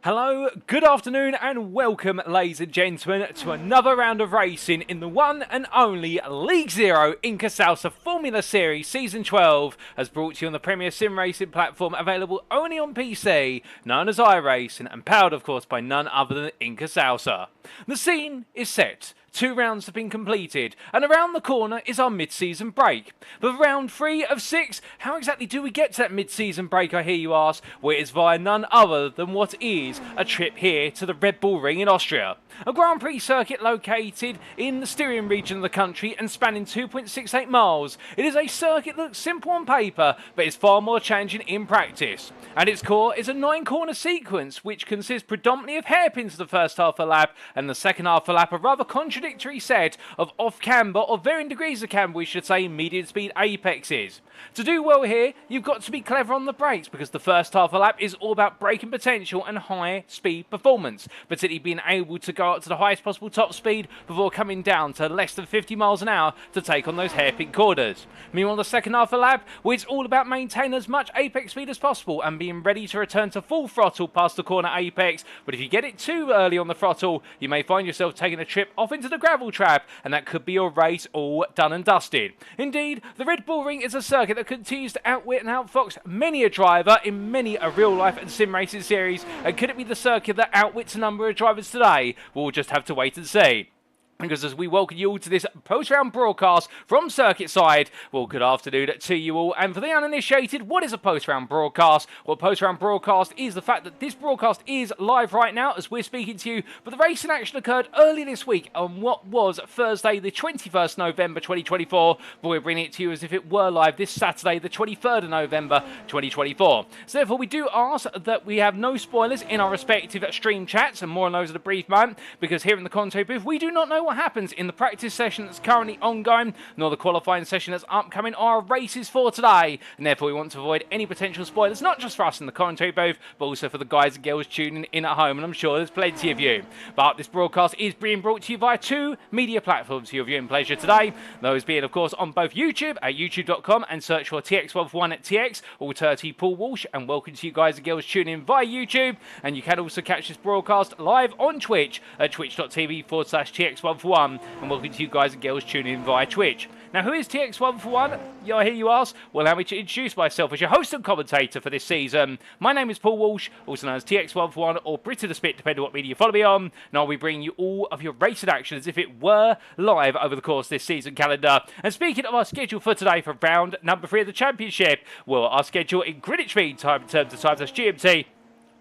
Hello, good afternoon, and welcome, ladies and gentlemen, to another round of racing in the one and only League Zero Inca Salsa Formula Series Season 12, as brought to you on the premier sim racing platform available only on PC, known as iRacing, and powered, of course, by none other than Inca Salsa. The scene is set. 2 rounds have been completed, and around the corner is our mid-season break. But round 3 of 6, how exactly do we get to that mid-season break, I hear you ask? Well, it is via none other than what is a trip here to the Red Bull Ring in Austria. A Grand Prix circuit located in the Styrian region of the country and spanning 2.68 miles. It is a circuit that looks simple on paper, but is far more challenging in practice. At its core is a 9-corner sequence, which consists predominantly of hairpins for the first half of the lap, and the second half of the lap a rather contradictory set of off-camber, or varying degrees of camber, we should say, medium-speed apexes. To do well here, you've got to be clever on the brakes, because the first half of the lap is all about braking potential and high-speed performance, particularly being able to go up to the highest possible top speed before coming down to less than 50 miles an hour to take on those hairpin corners. Meanwhile, the second half of the lap, where it's all about maintaining as much apex speed as possible and being ready to return to full throttle past the corner apex, but if you get it too early on the throttle, you may find yourself taking a trip off into the gravel trap, and that could be your race all done and dusted. Indeed, the Red Bull Ring is a circuit that continues to outwit and outfox many a driver in many a real-life and sim racing series, and could it be the circuit that outwits a number of drivers today? We'll just have to wait and see. Because as we welcome you all to this post-round broadcast from Circuit Side, well, good afternoon to you all. And for the uninitiated, what is a post-round broadcast? Well, a post-round broadcast is the fact that this broadcast is live right now as we're speaking to you, but the racing action occurred early this week on what was Thursday, the 21st November 2024, but we're bringing it to you as if it were live this Saturday, the 23rd of November 2024. So therefore, we do ask that we have no spoilers in our respective stream chats, and more on those at a brief moment, because here in the commentary booth, we do not know what happens in the practice session that's currently ongoing, nor the qualifying session that's upcoming, or our races for today, and therefore we want to avoid any potential spoilers, not just for us in the commentary booth, but also for the guys and girls tuning in at home, and I'm sure there's plenty of you. But this broadcast is being brought to you via 2 media platforms for your viewing pleasure today, those being, of course, on both YouTube at youtube.com and search for TX121 at TX, or 30 Paul Walsh, and welcome to you guys and girls tuning in via YouTube, and you can also catch this broadcast live on Twitch at twitch.tv/TX121. And welcome to you guys and girls tuning in via Twitch. Now, who is TX141? I hear you ask. Well, allow me to introduce myself as your host and commentator for this season. My name is Paul Walsh, also known as TX141 or Brit of the Spit, depending on what media you follow me on. And I'll be bringing you all of your racing action as if it were live over the course of this season calendar. And speaking of our schedule for today for round number 3 of the championship, well, our schedule in Greenwich Mean Time in terms of times as GMT,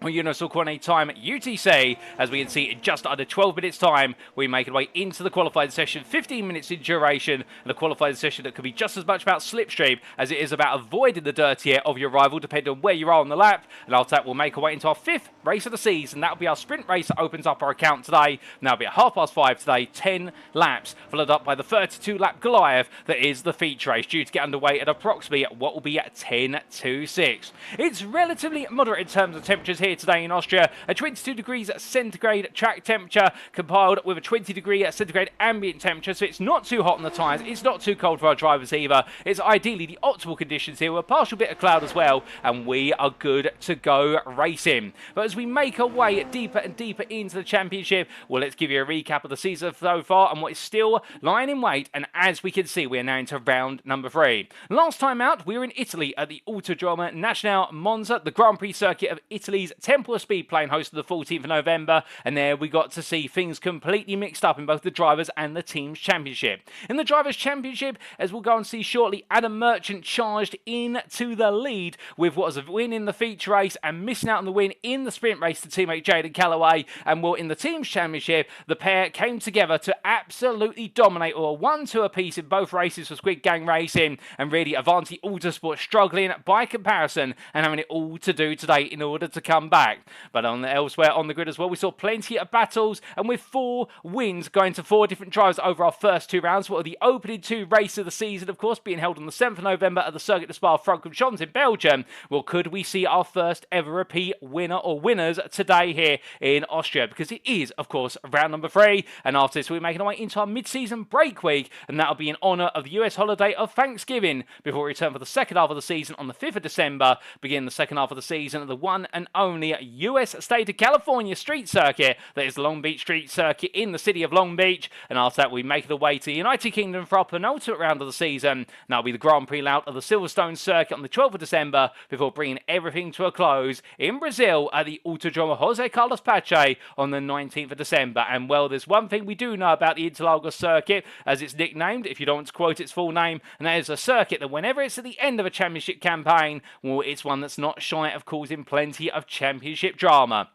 or Universal Coordinate Time UTC, as we can see in just under 12 minutes time, we make our way into the qualifying session, 15 minutes in duration, and a qualifying session that could be just as much about slipstream as it is about avoiding the dirty air of your rival, depending on where you are on the lap. And after that, we'll make our way into our 5th race of the season. That'll be our sprint race that opens up our account today, and that'll be at 5:30 today, 10 laps, followed up by the 32-lap Goliath that is the feature race, due to get underway at approximately what will be at 10:26. It's relatively moderate in terms of temperatures here today in Austria, a 22 degrees centigrade track temperature compiled with a 20 degree centigrade ambient temperature, so it's not too hot on the tyres, it's not too cold for our drivers either. It's ideally the optimal conditions here with a partial bit of cloud as well, and we are good to go racing. But as we make our way deeper and deeper into the championship, well, let's give you a recap of the season so far and what is still lying in wait, and as we can see, we are now into round number 3. Last time out, we were in Italy at the Autodromo Nazionale Monza, the Grand Prix circuit of Italy's Templar Speedplane, hosted the 14th of November, and there we got to see things completely mixed up in both the Drivers' and the Team's Championship. In the Drivers' Championship, as we'll go and see shortly, Adam Merchant charged into the lead with what was a win in the feature race and missing out on the win in the sprint race to teammate Jaden Callaway, and well, in the Team's Championship, the pair came together to absolutely dominate, or 1-2 apiece in both races for Squid Gang Racing, and really Avanti Autosport struggling by comparison and having it all to do today in order to come back. But elsewhere on the grid as well, we saw plenty of battles, and with 4 wins going to 4 different drivers over our first 2 rounds, what are the opening 2 races of the season, of course, being held on the 7th of November at the Circuit de Spa-Francorchamps in Belgium. Well, could we see our first ever repeat winner or winners today here in Austria? Because it is, of course, round number 3, and after this, we're making our way into our mid-season break week, and that'll be in honour of the US holiday of Thanksgiving, before we return for the second half of the season on the 5th of December, begin the second half of the season of the one and only only US state of California street circuit that is the Long Beach Street Circuit in the city of Long Beach. And after that, we make it away to the United Kingdom for our penultimate round of the season. And that'll be the Grand Prix layout of the Silverstone circuit on the 12th of December before bringing everything to a close in Brazil at the Autodromo Jose Carlos Pache on the 19th of December. And well, there's one thing we do know about the Interlagos circuit, as it's nicknamed, if you don't want to quote its full name, and that is a circuit that whenever it's at the end of a championship campaign, well, it's one that's not shy of causing plenty of championship drama.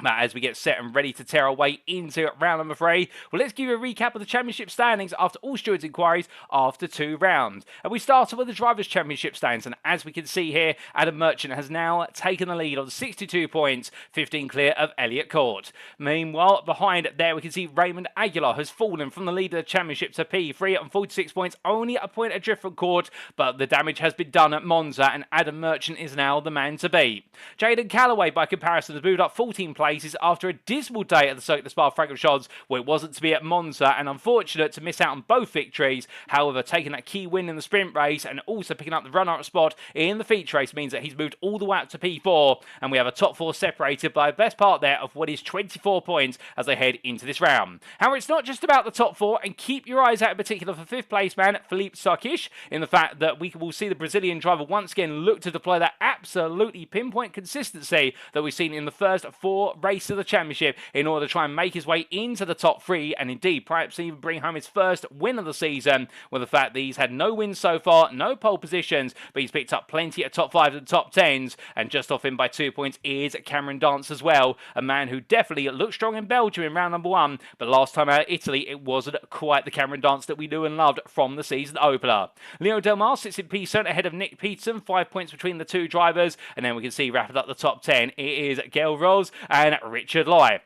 But as we get set and ready to tear our way into round number 3, well, let's give you a recap of the championship standings after all stewards' inquiries after 2 rounds. And we started with the Drivers' Championship standings, and as we can see here, Adam Merchant has now taken the lead on 62 points, 15 clear of Elliott Court. Meanwhile, behind there we can see Raymond Aguilar has fallen from the lead of the championship to P3 on 46 points, only a point adrift from Court, but the damage has been done at Monza, and Adam Merchant is now the man to beat. Jaden Callaway, by comparison, has moved up 14 places after a dismal day at the Circuit de Spa-Francorchamps, where it wasn't to be at Monza, and unfortunate to miss out on both victories. However, taking that key win in the sprint race and also picking up the runner-up spot in the feature race means that he's moved all the way up to P4, and we have a top 4 separated by the best part there of what is 24 points as they head into this round. However, it's not just about the top 4, and keep your eyes out in particular for 5th place man Felipe Sarkic, in the fact that we will see the Brazilian driver once again look to deploy that absolutely pinpoint consistency that we've seen in the first 4 race of the championship in order to try and make his way into the top 3 and indeed perhaps even bring home his first win of the season, with the fact that he's had no wins so far, no pole positions, but he's picked up plenty of top 5s and top 10s, and just off him by 2 points is Cameron Dance as well, a man who definitely looked strong in Belgium in round number 1, but last time out of Italy it wasn't quite the Cameron Dance that we knew and loved from the season opener. Leo Del Mar sits in P7 ahead of Nick Peterson, 5 points between the 2 drivers, and then we can see wrapping up the top 10 it is Gail Rose and Richard Lai.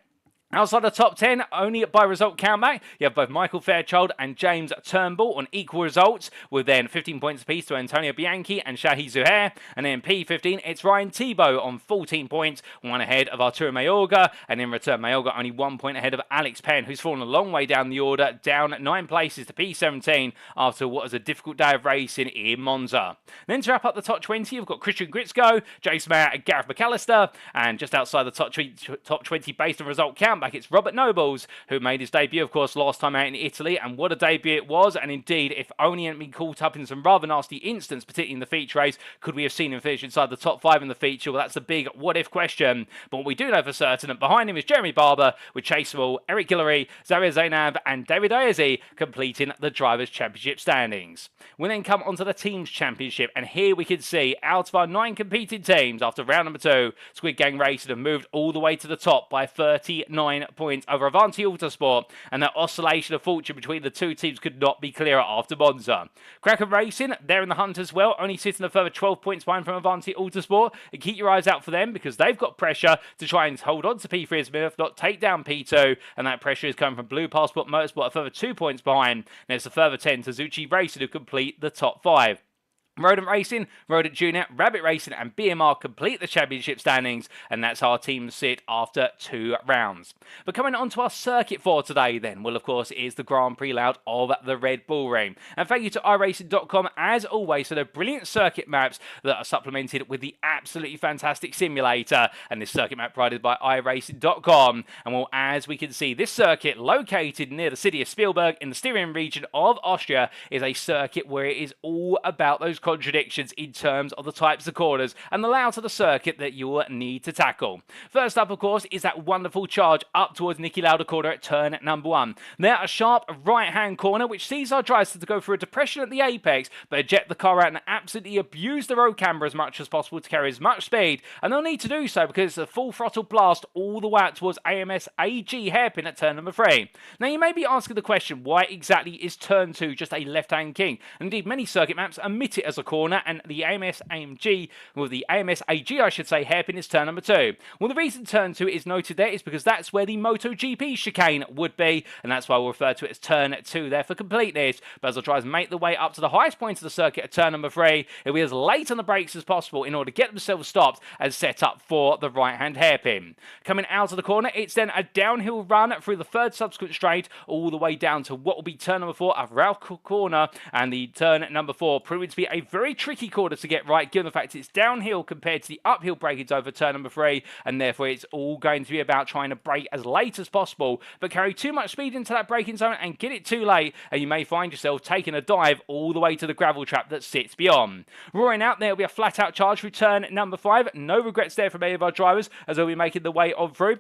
Outside the top 10, only by result countback, you have both Michael Fairchild and James Turnbull on equal results, with then 15 points apiece to Antonio Bianchi and Shahi Zuhair. And then P15, it's Ryan Thibault on 14 points, 1 ahead of Arturo Mayorga. And in return, Mayorga only 1 point ahead of Alex Penn, who's fallen a long way down the order, down 9 places to P17 after what was a difficult day of racing in Monza. Then to wrap up the top 20, you've got Christian Gritzko, Jason Mayer and Gareth McAllister. And just outside the top 20 based on result countback, it's Robert Nobles, who made his debut, of course, last time out in Italy, and what a debut it was. And indeed, if only he hadn't been caught up in some rather nasty incidents, particularly in the feature race, could we have seen him finish inside the top 5 in the feature? Well, that's a big what-if question. But what we do know for certain, that behind him is Jeremy Barber, with Chase Wall, Eric Guillory, Zaria Zainab, and David Ayezi completing the Drivers' Championship standings. We then come onto the Teams' Championship, and here we can see, out of our 9 competing teams after round number 2, Squid Gang Racing have moved all the way to the top by 39 points over Avanti Autosport, and that oscillation of fortune between the 2 teams could not be clearer after Monza. Kraken Racing, they're in the hunt as well, only sitting a further 12 points behind from Avanti Autosport, and keep your eyes out for them because they've got pressure to try and hold on to P3 as if not take down P2, and that pressure is coming from Blue Passport Motorsport a further 2 points behind. There's a further 10 to Zucchi Racing who complete the top 5. Rodent Racing, Rodent Junior, Rabbit Racing and BMR complete the championship standings, and that's how our teams sit after 2 rounds. But coming on to our circuit for today then, well of course is the Grand Prix layout of the Red Bull Ring. And thank you to iRacing.com as always for the brilliant circuit maps that are supplemented with the absolutely fantastic simulator, and this circuit map provided by iRacing.com. And well, as we can see, this circuit located near the city of Spielberg in the Styrian region of Austria is a circuit where it is all about those contradictions in terms of the types of corners and the layout of the circuit that you will need to tackle. First up, of course, is that wonderful charge up towards Niki Lauda corner at turn number 1. There, a sharp right-hand corner which sees our drivers to go through a depression at the apex, but eject the car out and absolutely abuse the road camber as much as possible to carry as much speed, and they'll need to do so because it's a full throttle blast all the way out towards AMS AG hairpin at turn number 3. Now, you may be asking the question, why exactly is turn 2 just a left-hand king? Indeed, many circuit maps omit it as a corner, and the AMS AMG, well, the AMS AG, I should say, hairpin is turn number 2. Well, the reason turn 2 is noted there is because that's where the MotoGP chicane would be, and that's why we'll refer to it as turn 2 there for completeness. But as the drivers make the way up to the highest point of the circuit at turn number 3, it'll be as late on the brakes as possible in order to get themselves stopped and set up for the right-hand hairpin. Coming out of the corner, it's then a downhill run through the 3rd subsequent straight, all the way down to what will be turn number 4, a Rauch corner, and the turn number 4 proving to be a a very tricky corner to get right, given the fact it's downhill compared to the uphill breakings over turn number 3, and therefore it's all going to be about trying to brake as late as possible, but carry too much speed into that braking zone and get it too late, and you may find yourself taking a dive all the way to the gravel trap that sits beyond. Roaring out, there will be a flat-out charge through turn number 5. No regrets there from any of our drivers, as they'll be making the way on through.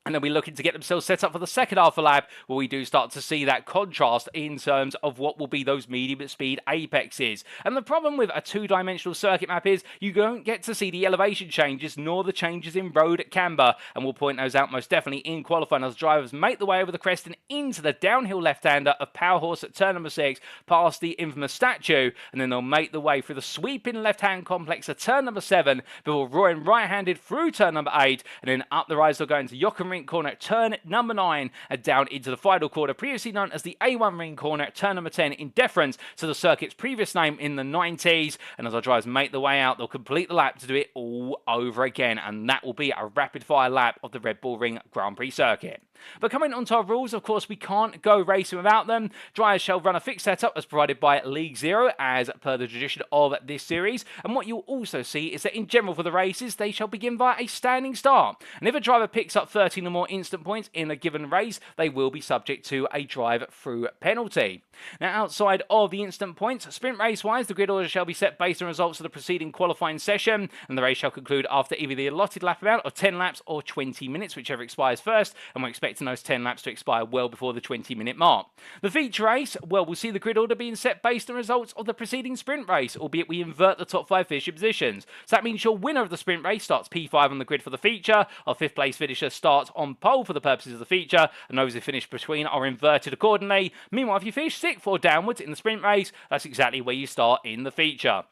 And they'll be looking to get themselves set up for the second half of the lap, where we do start to see that contrast in terms of what will be those medium speed apexes. And the problem with a two-dimensional circuit map is you don't get to see the elevation changes nor the changes in road camber. And we'll point those out most definitely in qualifying as drivers make the way over the crest and into the downhill left-hander of Powerhorse at turn number 6, past the infamous statue. And then they'll make the way through the sweeping left-hand complex at turn number 7, before roaring right-handed through turn number 8, and then up the rise they'll go into Jochen Ring corner at turn number 9 and down into the final corner, previously known as the A1 Ring corner at turn number 10, in deference to the circuit's previous name in the 90s. And as our drivers make the way out, they'll complete the lap to do it all over again, and that will be a rapid-fire lap of the Red Bull Ring Grand Prix circuit. But coming onto our rules, of course, we can't go racing without them. Drivers shall run a fixed setup as provided by League Zero, as per the tradition of this series. And what you'll also see is that in general for the races, they shall begin via a standing start. And if a driver picks up 13 or more instant points in a given race, they will be subject to a drive-through penalty. Now, outside of the instant points, sprint race-wise, the grid order shall be set based on results of the preceding qualifying session, and the race shall conclude after either the allotted lap amount of 10 laps or 20 minutes, whichever expires first, and we're expecting those 10 laps to expire well before the 20-minute mark. The feature race, well, we'll see the grid order being set based on results of the preceding sprint race, albeit we invert the top 5 finishing positions. So that means your winner of the sprint race starts P5 on the grid for the feature, our 5th place finisher starts on pole for the purposes of the feature, and those who finish between are inverted accordingly. Meanwhile, if you finish 6th or downwards in the sprint race, that's exactly where you start in the feature.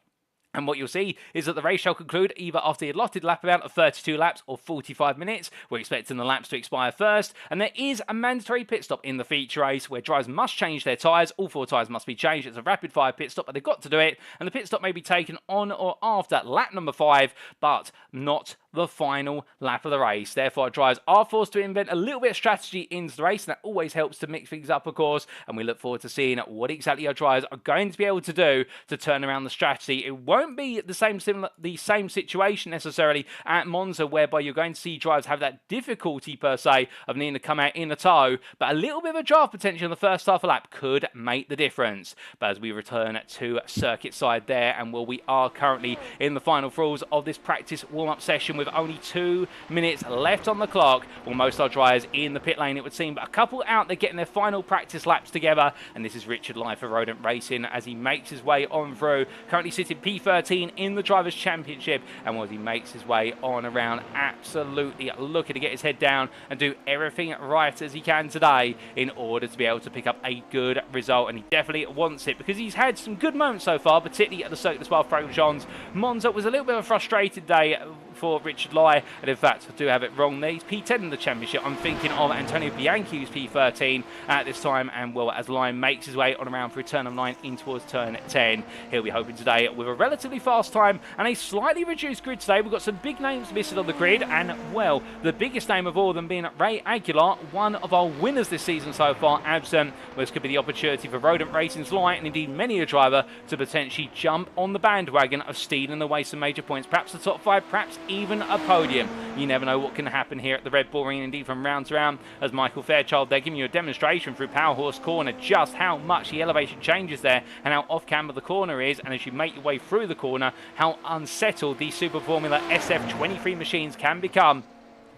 And what you'll see is that the race shall conclude either after the allotted lap amount of 32 laps or 45 minutes. We're expecting the laps to expire first. And there is a mandatory pit stop in the feature race where drivers must change their tyres. All 4 tyres must be changed. It's a rapid fire pit stop, but they've got to do it. And the pit stop may be taken on or after lap number 5, but not the final lap of the race. Therefore, drivers are forced to invent a little bit of strategy into the race, and that always helps to mix things up, of course. And we look forward to seeing what exactly our drivers are going to be able to do to turn around the strategy. It won't be the same situation necessarily at Monza, whereby you're going to see drivers have that difficulty per se of needing to come out in a tow, but a little bit of a draft potential in the first half of lap could make the difference. But as we return to circuit side there, and we are currently in the final throes of this practice warm-up session with only 2 minutes left on the clock. Well, most of our drivers in the pit lane, it would seem, but a couple out there getting their final practice laps together. And this is Richard Lai for Rodent Racing as he makes his way on through, currently sitting P13 in the Drivers' Championship, and as he makes his way on around, absolutely looking to get his head down and do everything right as he can today in order to be able to pick up a good result. And he definitely wants it, because he's had some good moments so far, particularly at the Circuit des Francorchamps. Monza was a little bit of a frustrated day for Richard Lai, and in fact I do have it wrong there. He's P10 in the championship. I'm thinking of Antonio Bianchi, who's P13 at this time, and well, as Lai makes his way on around through turn of 9 in towards turn 10, he'll be hoping today with a relatively fast time and a slightly reduced grid today. We've got some big names listed on the grid, and well, the biggest name of all of them being Ray Aguilar, one of our winners this season so far, absent. Well, this could be the opportunity for Rodent Racing's Lai, and indeed many a driver, to potentially jump on the bandwagon of stealing away some major points, perhaps the top 5, perhaps even a podium. You never know what can happen here at the Red Bull Ring, indeed from round to round, as Michael Fairchild there giving you a demonstration through Powerhorse corner just how much the elevation changes there and how off camber the corner is, and as you make your way through the corner, how unsettled these Super Formula SF23 machines can become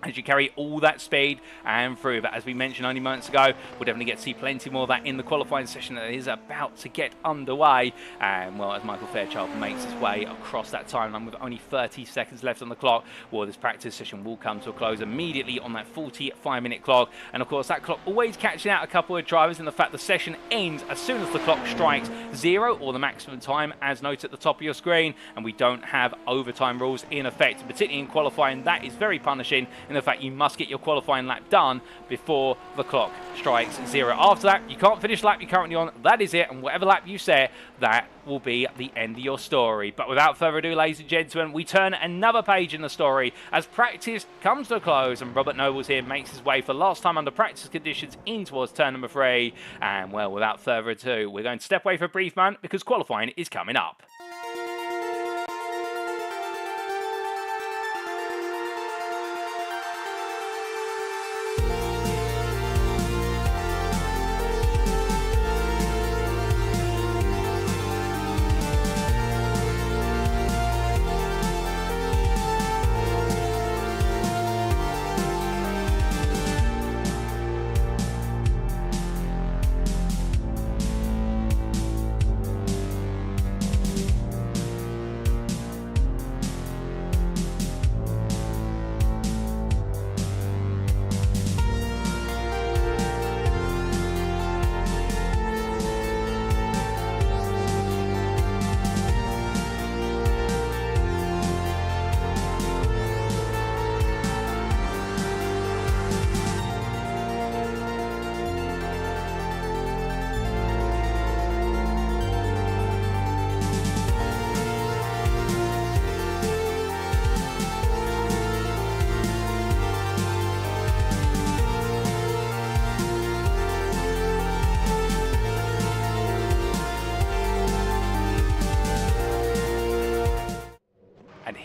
as you carry all that speed and through. But as we mentioned only moments ago, we'll definitely get to see plenty more of that in the qualifying session that is about to get underway. And well, as Michael Fairchild makes his way across that timeline with only 30 seconds left on the clock, well, this practice session will come to a close immediately on that 45-minute clock. And of course, that clock always catching out a couple of drivers in the fact the session ends as soon as the clock strikes 0, or the maximum time as noted at the top of your screen. And we don't have overtime rules in effect, particularly in qualifying. That is very punishing in the fact you must get your qualifying lap done before the clock strikes 0. After that, you can't finish the lap you're currently on. That is it, and whatever lap you set, that will be the end of your story. But without further ado, ladies and gentlemen, we turn another page in the story as practice comes to a close, and Robert Nobles here makes his way for last time under practice conditions in towards turn number 3. And well, without further ado, we're going to step away for a brief moment because qualifying is coming up.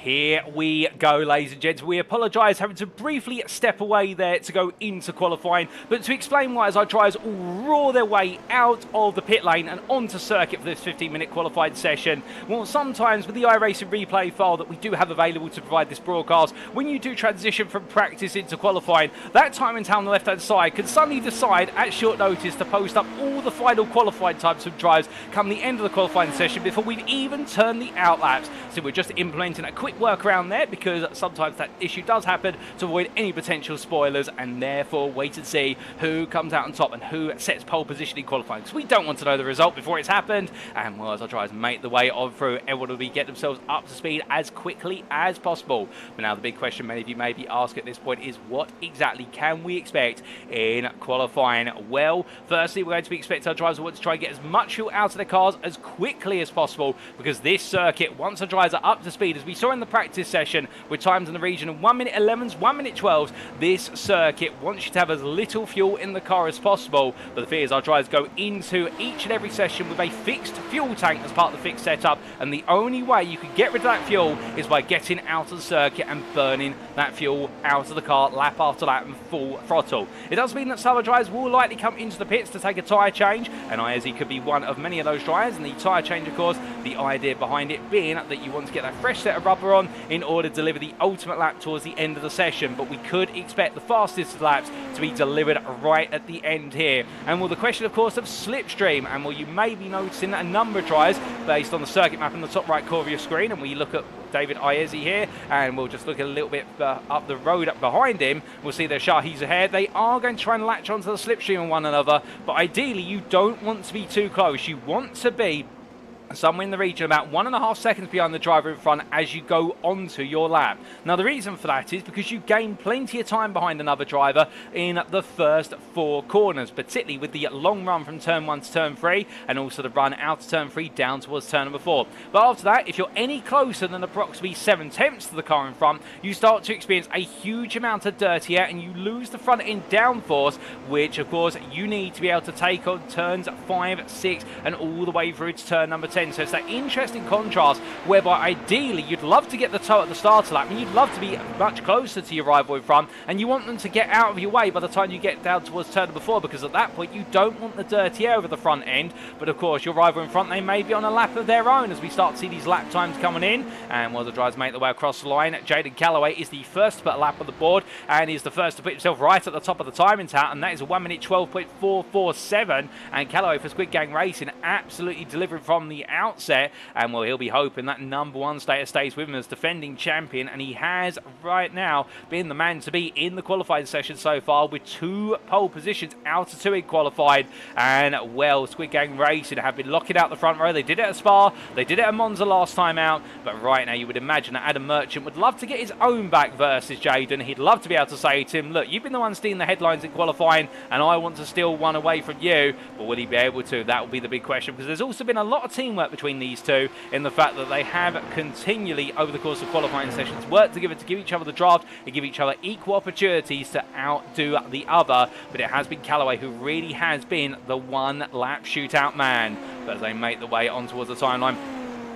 Here we go, ladies and gents. We apologise having to briefly step away there to go into qualifying, but to explain why, as our drivers all roar their way out of the pit lane and onto circuit for this 15-minute qualifying session. Well, sometimes with the iRacing replay file that we do have available to provide this broadcast, when you do transition from practice into qualifying, that timing tower on the left-hand side can suddenly decide at short notice to post up all the final qualifying types of drives come the end of the qualifying session before we've even turned the outlaps. So we're just implementing a quick workaround there, because sometimes that issue does happen, to avoid any potential spoilers, and therefore wait and see who comes out on top and who sets pole position in qualifying, because we don't want to know the result before it's happened. And well, as our drivers make the way on through, everyone will be getting themselves up to speed as quickly as possible. But now the big question many of you may be asking at this point is, what exactly can we expect in qualifying? Well, firstly, we're going to be expecting our drivers to want to try and get as much fuel out of their cars as quickly as possible, because this circuit, once our drivers are up to speed, as we saw in the practice session with times in the region of 1 minute 11s, 1 minute 12s, this circuit wants you to have as little fuel in the car as possible. But the fear is our drivers go into each and every session with a fixed fuel tank as part of the fixed setup, and the only way you can get rid of that fuel is by getting out of the circuit and burning that fuel out of the car lap after lap and full throttle. It does mean that some of the drivers will likely come into the pits to take a tyre change, and ISE could be one of many of those drivers. And the tyre change, of course, the idea behind it being that you want to get that fresh set of rubber on in order to deliver the ultimate lap towards the end of the session. But we could expect the fastest laps to be delivered right at the end here. And well, the question, of course, of slipstream, and well, you may be noticing that a number of drivers based on the circuit map in the top right corner of your screen, and we look at David Iezzi here, and we'll just look a little bit up the road up behind him. We'll see that Shahi's ahead. They are going to try and latch onto the slipstream of one another, but ideally you don't want to be too close. You want to be somewhere in the region about 1.5 seconds behind the driver in front as you go onto your lap. Now, the reason for that is because you gain plenty of time behind another driver in the first 4 corners, particularly with the long run from turn 1 to turn 3, and also the run out of turn 3 down towards turn number 4. But after that, if you're any closer than approximately 7/10 to the car in front, you start to experience a huge amount of dirty air, and you lose the front end downforce, which of course you need to be able to take on turns 5, 6, and all the way through to turn number 10. So it's that interesting contrast whereby ideally you'd love to get the toe at the starter lap, and you'd love to be much closer to your rival in front, and you want them to get out of your way by the time you get down towards turn number 4, because at that point you don't want the dirty air over the front end. But of course your rival in front, they may be on a lap of their own as we start to see these lap times coming in. And while the drivers make their way across the line, Jaden Callaway is the first to put a lap on the board, and is the first to put himself right at the top of the timing tower, and that is a 1 minute 12.447. And Callaway for Squid Gang Racing absolutely delivering from the outset, and well, he'll be hoping that number 1 status stays with him as defending champion, and he has right now been the man to be in the qualifying session so far, with 2 pole positions out of 2 in qualified. And well, Squid Gang Racing have been locking out the front row. They did it at Spa, they did it at Monza last time out, but right now you would imagine that Adam Merchant would love to get his own back versus Jaden. He'd love to be able to say to him, look, you've been the one stealing the headlines in qualifying, and I want to steal one away from you. But will he be able to? That will be the big question, because there's also been a lot of teamwork between these two, in the fact that they have continually over the course of qualifying sessions worked together to give each other the draft and give each other equal opportunities to outdo the other. But it has been Callaway who really has been the one lap shootout man. But as they make the way on towards the timeline,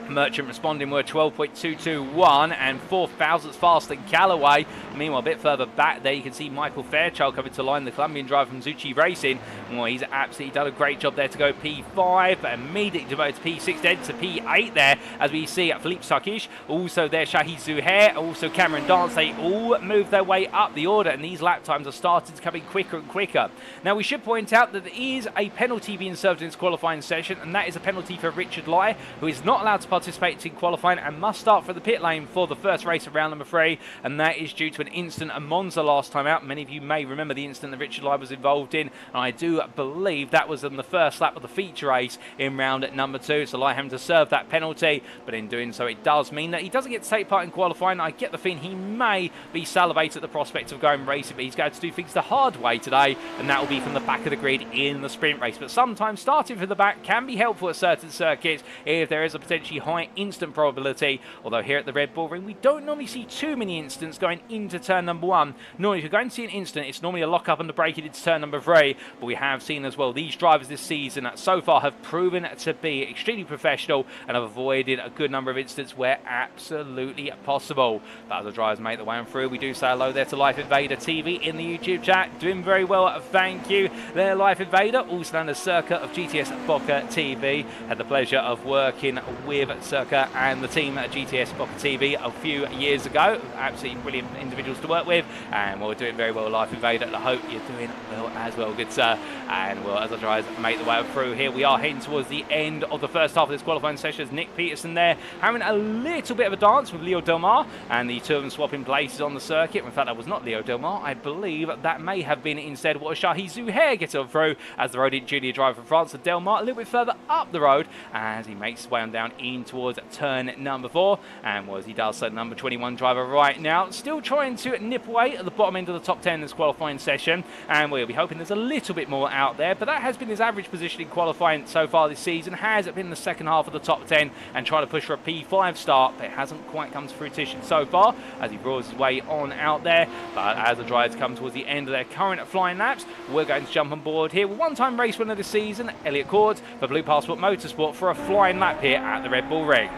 Merchant responding with 12.221 and 4 thousandths faster than Callaway. Meanwhile, a bit further back there, you can see Michael Fairchild coming to line, the Colombian driver from Zucchi Racing. Well, he's absolutely done a great job there to go P5, but immediately devoted to P6, then to P8 there, as we see Philippe Sarkish. Also there, Shahi Zuhair, also Cameron Dance. They all move their way up the order, and these lap times are starting to come in quicker and quicker. Now, we should point out that there is a penalty being served in this qualifying session, and that is a penalty for Richard Lai, who is not allowed to participate in qualifying and must start for the pit lane for the first race of round number 3, and that is due to an incident at Monza last time out. Many of you may remember the incident that Richard Lai was involved in, and I do believe that was in the first lap of the feature race in round number 2, so Lai having to serve that penalty, but in doing so it does mean that he doesn't get to take part in qualifying. I get the feeling he may be salivated at the prospect of going racing, but he's going to do things the hard way today, and that will be from the back of the grid in the sprint race. But sometimes starting from the back can be helpful at certain circuits if there is a potentially high instant probability, although here at the Red Bull Ring we don't normally see too many instants going into turn number 1. Normally if you're going to see an instant, it's normally a lock up and the break it into turn number 3, but we have seen as well these drivers this season so far have proven to be extremely professional and have avoided a good number of instants where absolutely possible. But as the drivers make the way on through, we do say hello there to Life Invader TV in the YouTube chat. Doing very well, thank you there, Life Invader, also known as Circa of GTS Boca TV. Had the pleasure of working with Circa and the team at GTS Boca TV a few years ago. Absolutely brilliant individuals to work with, and we're doing very well, Life Invader, and I hope you're doing well as well, good sir. And well, as the drivers make the way through here, we are heading towards the end of the first half of this qualifying session as Nick Peterson there having a little bit of a dance with Leo Delmar, and the two of them swapping places on the circuit. In fact, that was not Leo Delmar. I believe that may have been instead what Shahi Zuhair gets on through as the Rodent Junior driver from France. And Delmar a little bit further up the road as he makes his way on down in towards turn number 4. And well, as he does so, number 21 driver right now still trying to nip away at the bottom end of the top 10 in this qualifying session. And we'll be hoping there's a little bit more out there, but that has been his average position in qualifying so far this season, has been in the second half of the top 10 and try to push for a P5 start, but it hasn't quite come to fruition so far as he roars his way on out there. But as the drivers come towards the end of their current flying laps, we're going to jump on board here with one-time race winner this season, Elliot Cords, for Blue Passport Motorsport, for a flying lap here at the Red Bull Ring.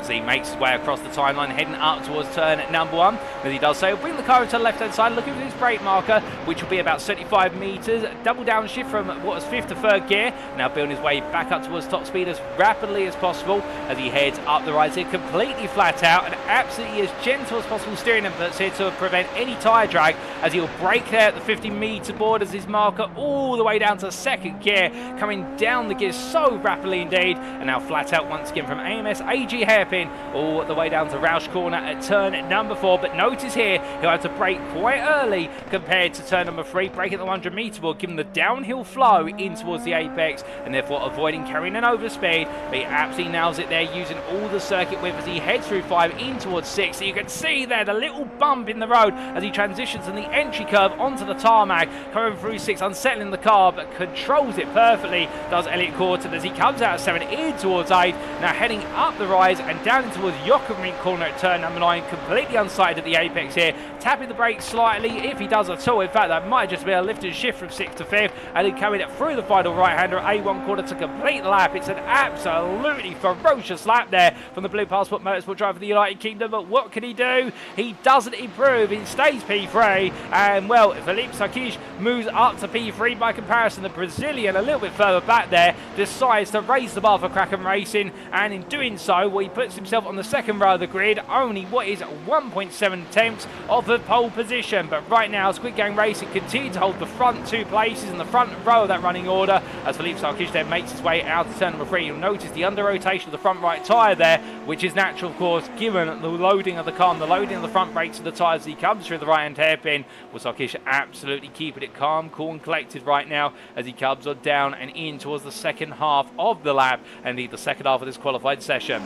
As he makes his way across the timeline, heading up towards turn number 1. As he does so, he'll bring the car to the left-hand side, looking for his brake marker, which will be about 75 metres. Double downshift from what was 5th to 3rd gear. Now building his way back up towards top speed as rapidly as possible as he heads up the right here, completely flat out and absolutely as gentle as possible steering inputs here to prevent any tyre drag, as he'll brake there at the 50-metre board as his marker all the way down to 2nd gear, coming down the gears so rapidly indeed, and now flat out once again from AMS AG hairpin all the way down to Roush corner at turn number 4. But notice here he'll have to brake quite early compared to turn number 3, braking at the 100-metre board, giving the downhill flow in towards the apex and therefore avoiding carrying an overspeed. But he absolutely nails it there, using all the circuit width as he heads through 5 in towards 6. So you can see there the little bump in the road as he transitions on the entry curve onto the tarmac, coming through 6, unsettling the car, but controls it perfectly, does Elliot Corton, as he comes out of 7 in towards 8, now heading up the rise and down in towards Joachim corner at turn number 9, completely unsighted at the apex here, tapping the brakes slightly, if he does at all. In fact, that might just be a lift and shift from 6th to 5th, and then coming through the final right-hander at A1 corner to complete the lap. It's an absolutely ferocious lap there from the Blue Passport Motorsport driver for the United Kingdom, but what can he do? He doesn't improve, he stays P3, and well, Philippe Sarkic moves up to P3 by comparison. The Brazilian, a little bit further back there, decides to raise the bar for Kraken Racing, and in doing so, well, he puts himself on the second row of the grid, only what is 1.7 tenths of the pole position. But right now, Squid Gang Racing continue to hold the front 2 places in the front row of that running order as Philippe Sarkic then makes his way out to turn number 3. You'll notice the under rotation of the front right tyre there, which is natural, of course, given the loading of the car and the loading of the front brakes of the tyres as he comes through the right-hand hairpin. Well, Sarkic absolutely keeping it calm, cool and collected right now as he comes on down and in towards the second half of the lap, and indeed the second half of this qualified session.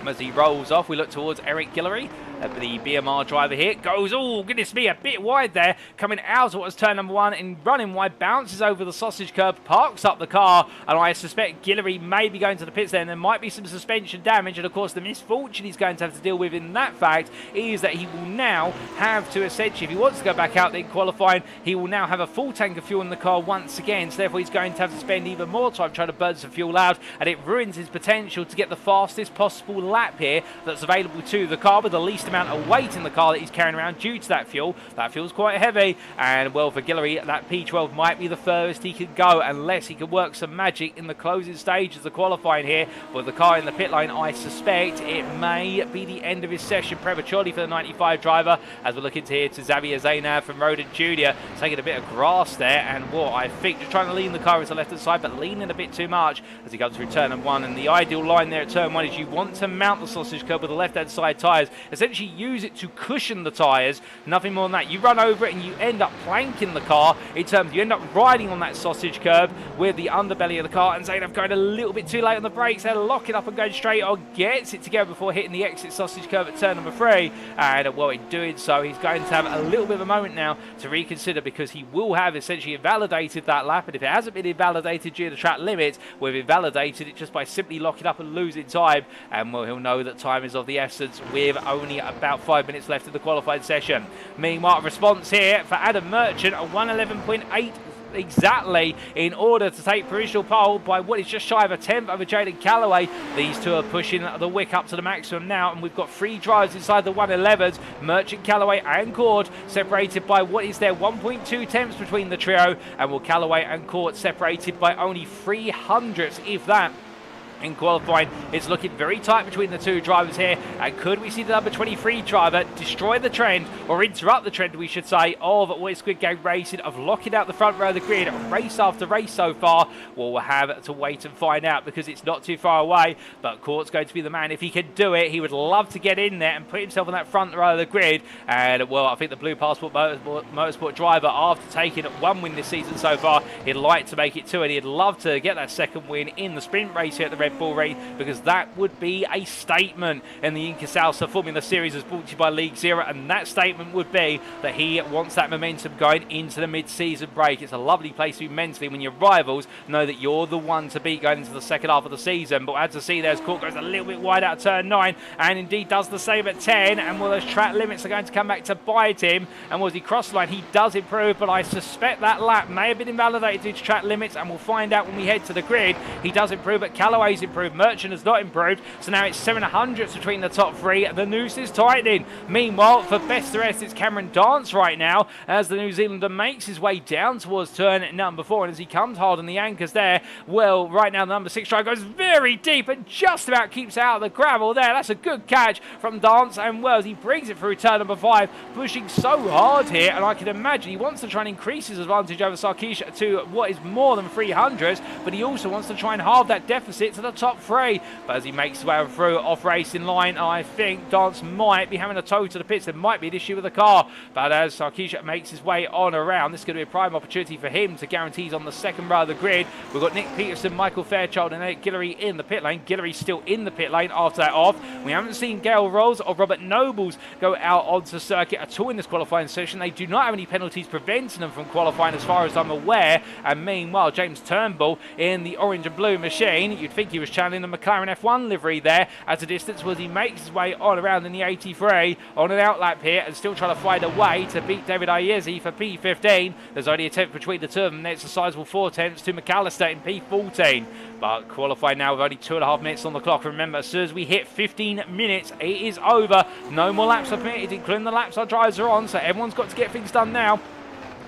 As he rolls off, we look towards Eric Guillory, the BMR driver here. Goes, oh goodness me, a bit wide there, coming out towards turn number 1 and running wide, bounces over the sausage curb, parks up the car, and I suspect Guillory may be going to the pits there, and there might be some suspension damage. And of course the misfortune he's going to have to deal with in that fact is that he will now have to essentially, if he wants to go back out there qualifying, he will now have a full tank of fuel in the car once again, so therefore he's going to have to spend even more time trying to burn some fuel out, and it ruins his potential to get the fastest possible lap here that's available to the car with the least amount of weight in the car that he's carrying around due to that fuel. That fuel's quite heavy, and well, for Guillory, that P12 might be the furthest he could go unless he could work some magic in the closing stages of the qualifying here. With the car in the pit lane, I suspect it may be the end of his session prematurely for the 95 driver, as we're looking to here to Xavier Zainab from Rodent Junior, taking a bit of grass there, and what I think just trying to lean the car into the left hand side, but leaning a bit too much as he goes through turn 1. And the ideal line there at turn 1 is you want to mount the sausage curb with the left hand side tyres, essentially essentially use it to cushion the tyres. Nothing more than that. You run over it and you end up planking the car in terms you end up riding on that sausage curb with the underbelly of the car, and Zainab going a little bit too late on the brakes. They're locking up and going straight on, gets it together before hitting the exit sausage curb at turn number 3, and well, in doing so, he's going to have a little bit of a moment now to reconsider, because he will have essentially invalidated that lap, and if it hasn't been invalidated due to track limits, we've invalidated it just by simply locking up and losing time, and well, he'll know that time is of the essence with only about 5 minutes left of the qualifying session. Meanwhile, response here for Adam Merchant, a 1:11.8 exactly in order to take provisional pole by what is just shy of a 10th over Jaden Callaway. These two are pushing the wick up to the maximum now, and we've got 3 drivers inside the 111s. Merchant, Callaway and Court separated by what is there 1.2 tenths between the trio, and will Callaway and Court separated by only 300ths, if that. In qualifying, it's looking very tight between the two drivers here, and could we see the number 23 driver destroy the trend, or interrupt the trend, we should say, of what is Squid Game Racing, of locking out the front row of the grid race after race so far? Well, we'll have to wait and find out, because it's not too far away, but Court's going to be the man. If he can do it, he would love to get in there and put himself on that front row of the grid, and well, I think the Blue Passport Motorsport driver, after taking 1 win this season so far, he'd like to make it 2, and he'd love to get that 2nd win in the sprint race here at the Red Bull Ring, because that would be a statement. In the Inca Salsa Formula Series is brought to you by League Zero, and that statement would be that he wants that momentum going into the mid-season break. It's a lovely place to be mentally when your rivals know that you're the one to beat going into the second half of the season. But as to see there, as Court goes a little bit wide out of turn 9, and indeed does the same at 10, and well, those track limits are going to come back to bite him, and was he crossed the line, he does improve, but I suspect that lap may have been invalidated due to track limits, and we'll find out when we head to the grid. He does improve, but Callaway's improved. Merchant has not improved, so now it's 700ths between the top 3. The noose is tightening. Meanwhile, for best the rest, it's Cameron Dance right now, as the New Zealander makes his way down towards turn number 4, and as he comes hard on the anchors there, well, right now the number 6 driver goes very deep and just about keeps out of the gravel there. That's a good catch from Dance, and well, as he brings it through turn number 5, pushing so hard here, and I can imagine he wants to try and increase his advantage over Sarkisha to what is more than 300s, but he also wants to try and halve that deficit to the top 3. But as he makes his way through off racing line, I think Dance might be having a tow to the pits. There might be an issue with the car, but as Sarkisha makes his way on around, this is going to be a prime opportunity for him to guarantee he's on the second row of the grid. We've got Nick Peterson, Michael Fairchild and Eric Guillory in the pit lane. Guillory's still in the pit lane after that off. We haven't seen Gail Rolls or Robert Nobles go out onto circuit at all in this qualifying session. They do not have any penalties preventing them from qualifying as far as I'm aware, and meanwhile James Turnbull in the orange and blue machine, you'd think he was channeling the McLaren F1 livery there at a distance, was he makes his way on around in the 83 on an outlap here, and still trying to find a way to beat David Ayezi for P15. There's only a tenth between the two of them. It's a sizable 4 tenths to McAllister in P14, but qualifying now with only 2.5 minutes on the clock. Remember, as soon as we hit 15 minutes, it is over. No more laps are permitted, including the laps our drivers are on, so everyone's got to get things done now.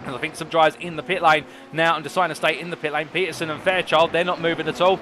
And I think some drivers in the pit lane now, and deciding to stay in the pit lane, Peterson and Fairchild, they're not moving at all.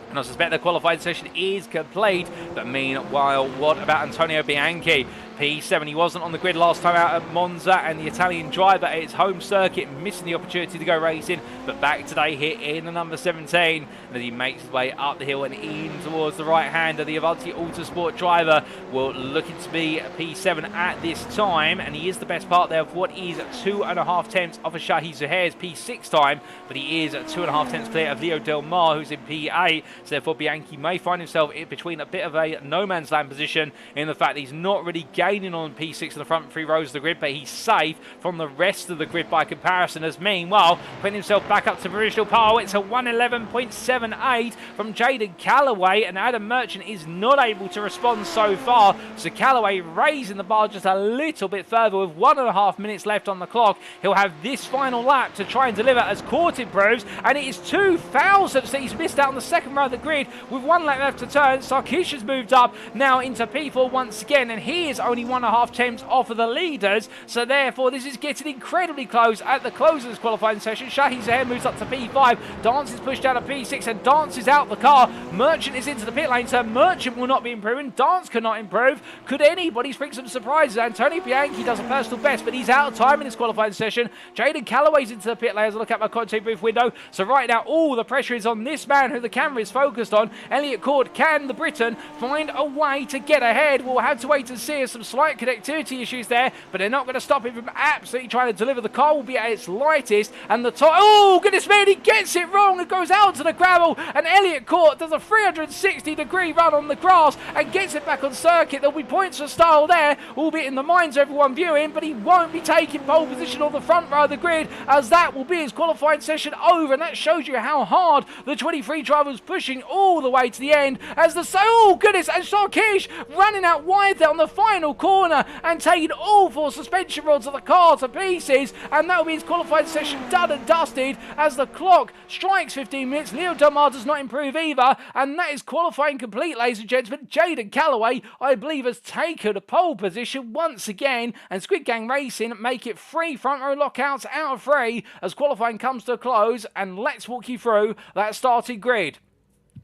And I suspect the qualifying session is complete. But meanwhile, what about Antonio Bianchi? P7, he wasn't on the grid last time out at Monza, and the Italian driver at his home circuit missing the opportunity to go racing, but back today here in the number 17, as he makes his way up the hill and in towards the right hand of the Avanti Autosport driver. Well, looking to be P7 at this time, and he is the best part there of what is 2.5 tenths of a Shahi Zuhair's P6 time, but he is 2.5 tenths clear of Leo Del Mar, who's in P8, so therefore Bianchi may find himself in between a bit of a no man's land position, in the fact that he's not really gaining on P6 in the front 3 rows of the grid, but he's safe from the rest of the grid by comparison, as meanwhile putting himself back up to provisional pole. It's a 1:11.78 from Jaden Callaway, and Adam Merchant is not able to respond so far, so Callaway raising the bar just a little bit further with 1.5 minutes left on the clock. He'll have this final lap to try and deliver as Court improves, and it is 2,000 that he's missed out on the second row of the grid with 1 lap left to turn. Sarkisha's moved up now into P4 once again, and he is only 1.5 tenths off of the leaders, so therefore this is getting incredibly close at the close of this qualifying session. Shahi Zuhair moves up to P5, Dance is pushed down to P6, and Dance is out the car. Merchant is into the pit lane, so Merchant will not be improving. Dance cannot improve. Could anybody spring some surprises? Antonio Bianchi does a personal best, but he's out of time in this qualifying session. Jaden Callaway's into the pit lane as I look at my commentary booth window, so right now all the pressure is on this man who the camera is focused on. Elliot Court, can the Briton find a way to get ahead? We'll have to wait and see as some some slight connectivity issues there, but they're not going to stop him from absolutely trying to deliver. The car will be at its lightest, and the top, oh goodness me, he gets it wrong and goes out to the gravel, and Elliott Court does a 360-degree run on the grass and gets it back on circuit. There'll be points for style there, albeit in the minds of everyone viewing, but he won't be taking pole position on the front row of the grid, as that will be his qualifying session over, and that shows you how hard the 23 driver was pushing all the way to the end, as the, oh goodness, and Sarkish running out wide there on the final corner and taking all four suspension rods of the car to pieces, and that will be his qualifying session done and dusted as the clock strikes 15 minutes. Leo Del Mar does not improve either, and that is qualifying complete, ladies and gentlemen. Jaden Callaway, I believe, has taken a pole position once again, and Squid Gang Racing make it 3 front row lockouts out of 3 as qualifying comes to a close, and let's walk you through that starting grid.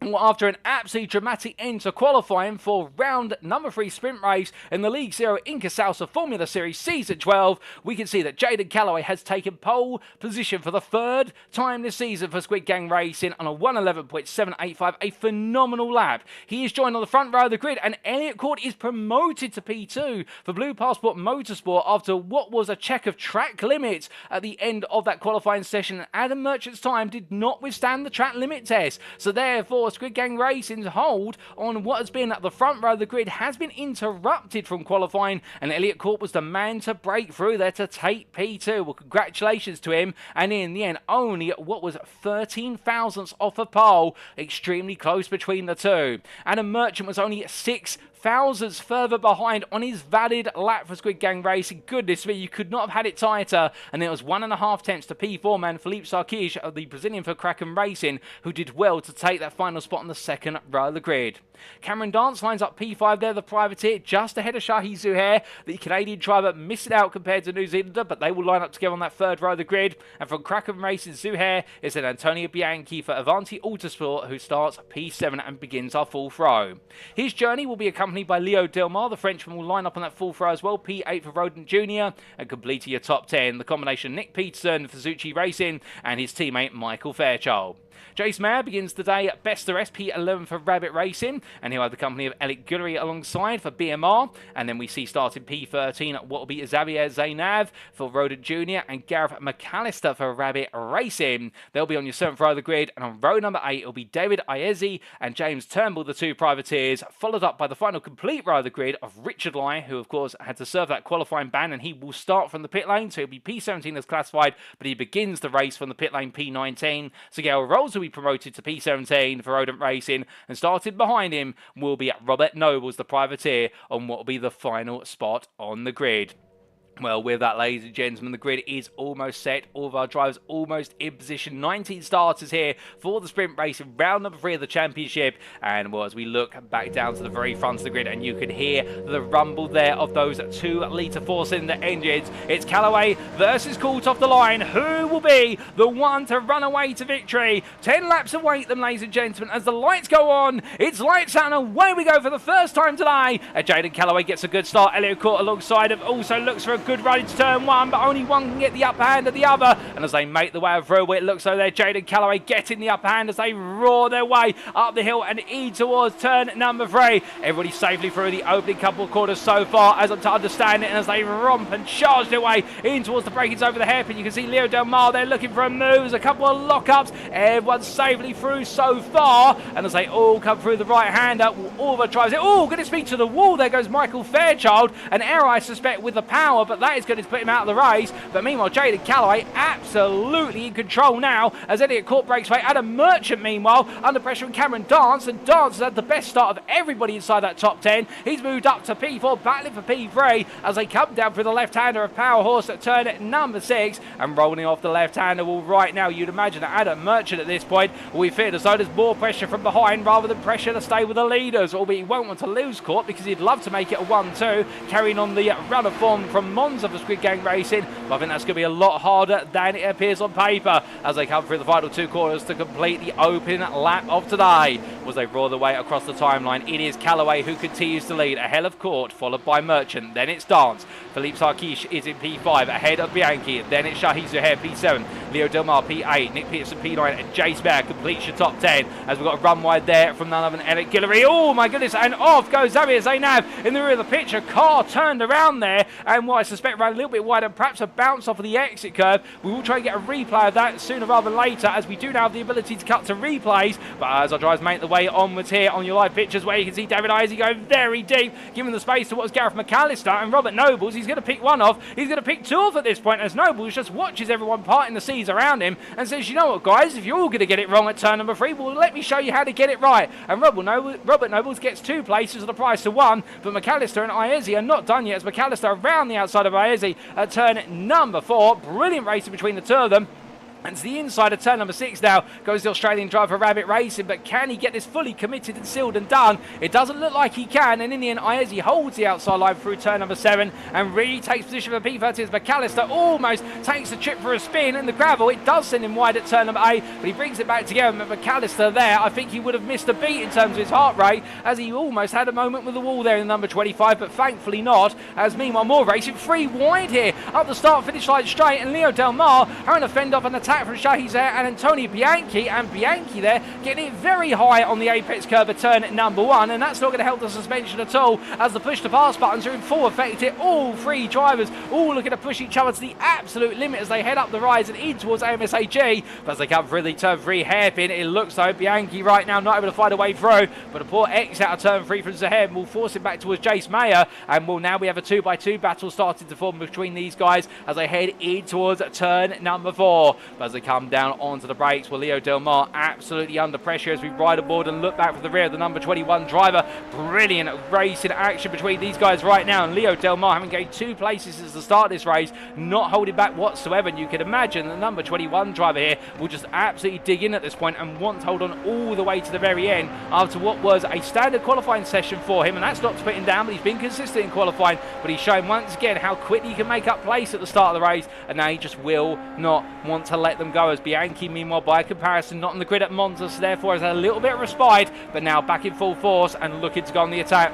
Well, after an absolutely dramatic end to qualifying for round number 3 sprint race in the League Zero Inca Salsa Formula Series Season 12, we can see that Jaden Callaway has taken pole position for the 3rd time this season for Squid Gang Racing on a 111.785, a phenomenal lap. He is joined on the front row of the grid, and Elliott Court is promoted to P2 for Blue Passport Motorsport after what was a check of track limits at the end of that qualifying session. Adam Merchant's time did not withstand the track limit test, so therefore Squid Gang Racing's hold on what has been at the front row of the grid has been interrupted from qualifying, and Elliott Court was the man to break through there to take P2. Well, congratulations to him, and in the end only what was 13 thousandths off a pole, extremely close between the two. Adam Merchant was only 6 thousandths further behind on his valid lap for Squid Gang Racing. Goodness me, you could not have had it tighter, and it was 1.5 tenths to P4 man Philippe Sarkish of the Brazilian for Kraken Racing, who did well to take that final spot on the second row of the grid. Cameron Dance lines up P5 there, the privateer, just ahead of Shahi Zuhair. The Canadian driver missed it out compared to New Zealander, but they will line up together on that 3rd row of the grid. And from Kraken Racing Zuhair is then Antonio Bianchi for Avanti Autosport, who starts P7 and begins our 4th row. His journey will be accompanied by Leo Del Mar. The Frenchman will line up on that 4th row as well, P8 for Rodent Jr. and completing your top 10. The combination Nick Peterson for Suzuki Racing and his teammate Michael Fairchild. Jace Mayer begins the day at best the rest, P11 for Rabbit Racing, and he'll have the company of Alec Gullery alongside for BMR, and then we see starting P13 what will be Xavier Zainav for Rodent Jr. and Gareth McAllister for Rabbit Racing. They'll be on your 7th row of the grid, and on row number 8 it'll be David Iezi and James Turnbull, the 2 privateers, followed up by the final complete row of the grid of Richard Lai, who of course had to serve that qualifying ban, and he will start from the pit lane, so he'll be P17 as classified, but he begins the race from the pit lane P19. Seguel Rolls will be promoted to P17 for Rodent Racing, and started behind him will be Robert Nobles, the privateer, on what will be the final spot on the grid. Well, with that, ladies and gentlemen, the grid is almost set. All of our drivers almost in position. 19 starters here for the sprint race in round number 3 of the championship. And well, as we look back down to the very front of the grid, and you can hear the rumble there of those 2-litre 4-cylinder engines. It's Callaway versus Court off the line. Who will be the one to run away to victory? 10 laps await them, ladies and gentlemen, as the lights go on. It's lights out, and away we go for the first time today. Jaden Callaway gets a good start. Elliott Court alongside him also looks for a good run into turn 1, but only one can get the upper hand of the other. And as they make the way through, it looks like they're Jaden Callaway getting the upper hand as they roar their way up the hill and in towards turn number 3. Everybody safely through the opening couple of quarters so far, as I'm to understand it, and as they romp and charge their way in towards the breakings over the hairpin. You can see Leo Del Mar there looking for a move. There's a couple of lockups. Everyone's safely through so far, and as they all come through the right-hander, all of the drivers, oh, going to speak to the wall. There goes Michael Fairchild, an error I suspect with the power, but that is going to put him out of the race. But meanwhile, Jaden Callaway absolutely in control now as Elliott Court breaks away. Adam Merchant, meanwhile, under pressure from Cameron Dance, and Dance has had the best start of everybody inside that top 10. He's moved up to P4, battling for P3 as they come down through the left-hander of Power Horse at turn number 6, and rolling off the left-hander. Well, right now, you'd imagine that Adam Merchant at this point will feel as though there's more pressure from behind rather than pressure to stay with the leaders, albeit he won't want to lose Court because he'd love to make it a 1-2, carrying on the run of form from Monza for Squid Gang Racing, but I think that's going to be a lot harder than it appears on paper as they come through the final 2 corners to complete the opening lap of today. As they roar their way across the timeline, it is Callaway who continues to lead, a hell of court, followed by Merchant, then it's Dance. Philippe Sarkish is in P5 ahead of Bianchi, then it's Shahi Zuhair P7, Leo Delmar P8, Nick Peterson P9 and Jace Bear completes your top 10 as we've got a run wide there from none other than Eric Guillory. Oh my goodness, and off goes Xavier Zainab in the rear of the picture. Car turned around there and what I suspect ran a little bit wide and perhaps a bounce off of the exit curve. We will try and get a replay of that sooner rather than later as we do now have the ability to cut to replays, but as our drivers make the way onwards here on your live pictures where you can see David Isey going very deep, giving the space to what's Gareth McAllister and Robert Nobles. He's going to pick one off, he's going to pick 2 off at this point as Nobles just watches everyone parting the seas around him and says, you know what guys, if you're all going to get it wrong at turn number 3, well let me show you how to get it right. And Robert Nobles gets 2 places at the price of 1, but McAllister and Iezi are not done yet as McAllister around the outside of Iezi at turn number 4. Brilliant racing between the 2 of them. And to the inside of turn number 6 now goes the Australian driver Rabbit Racing, but can he get this fully committed and sealed and done? It doesn't look like he can, and in the end Iezi holds the outside line through turn number 7 and really takes position for P30 as McAllister almost takes the trip for a spin in the gravel. It does send him wide at turn number 8, but he brings it back together. But McAllister there, I think he would have missed a beat in terms of his heart rate as he almost had a moment with the wall there in the number 25, but thankfully not, as meanwhile more racing, 3 wide here up the start finish line straight, and Leo Delmar having to fend off an attack from Shahi's there and Antonio Bianchi, and Bianchi there getting it very high on the apex curve at turn number 1, and that's not going to help the suspension at all as the push to pass buttons are in full effect here. All 3 drivers all looking to push each other to the absolute limit as they head up the rise and in towards AMSAG, but as they come through the turn 3 hairpin, it looks like Bianchi right now not able to find a way through, but a poor exit out of turn 3 from Zahev will force it back towards Jace Mayer, and now we have a 2x2 battle starting to form between these guys as they head in towards turn number 4. But as they come down onto the brakes, well, Leo Delmar absolutely under pressure as we ride aboard and look back from the rear of the number 21 driver. Brilliant racing action between these guys right now, and Leo Delmar having gained 2 places since the start of this race, not holding back whatsoever, and you can imagine the number 21 driver here will just absolutely dig in at this point and want to hold on all the way to the very end after what was a standard qualifying session for him, and that's not to put him down, but he's been consistent in qualifying, but he's shown once again how quickly he can make up place at the start of the race, and now he just will not want to let them go as Bianchi meanwhile by comparison not on the grid at Monza, so therefore has a little bit of respite, but now back in full force and looking to go on the attack.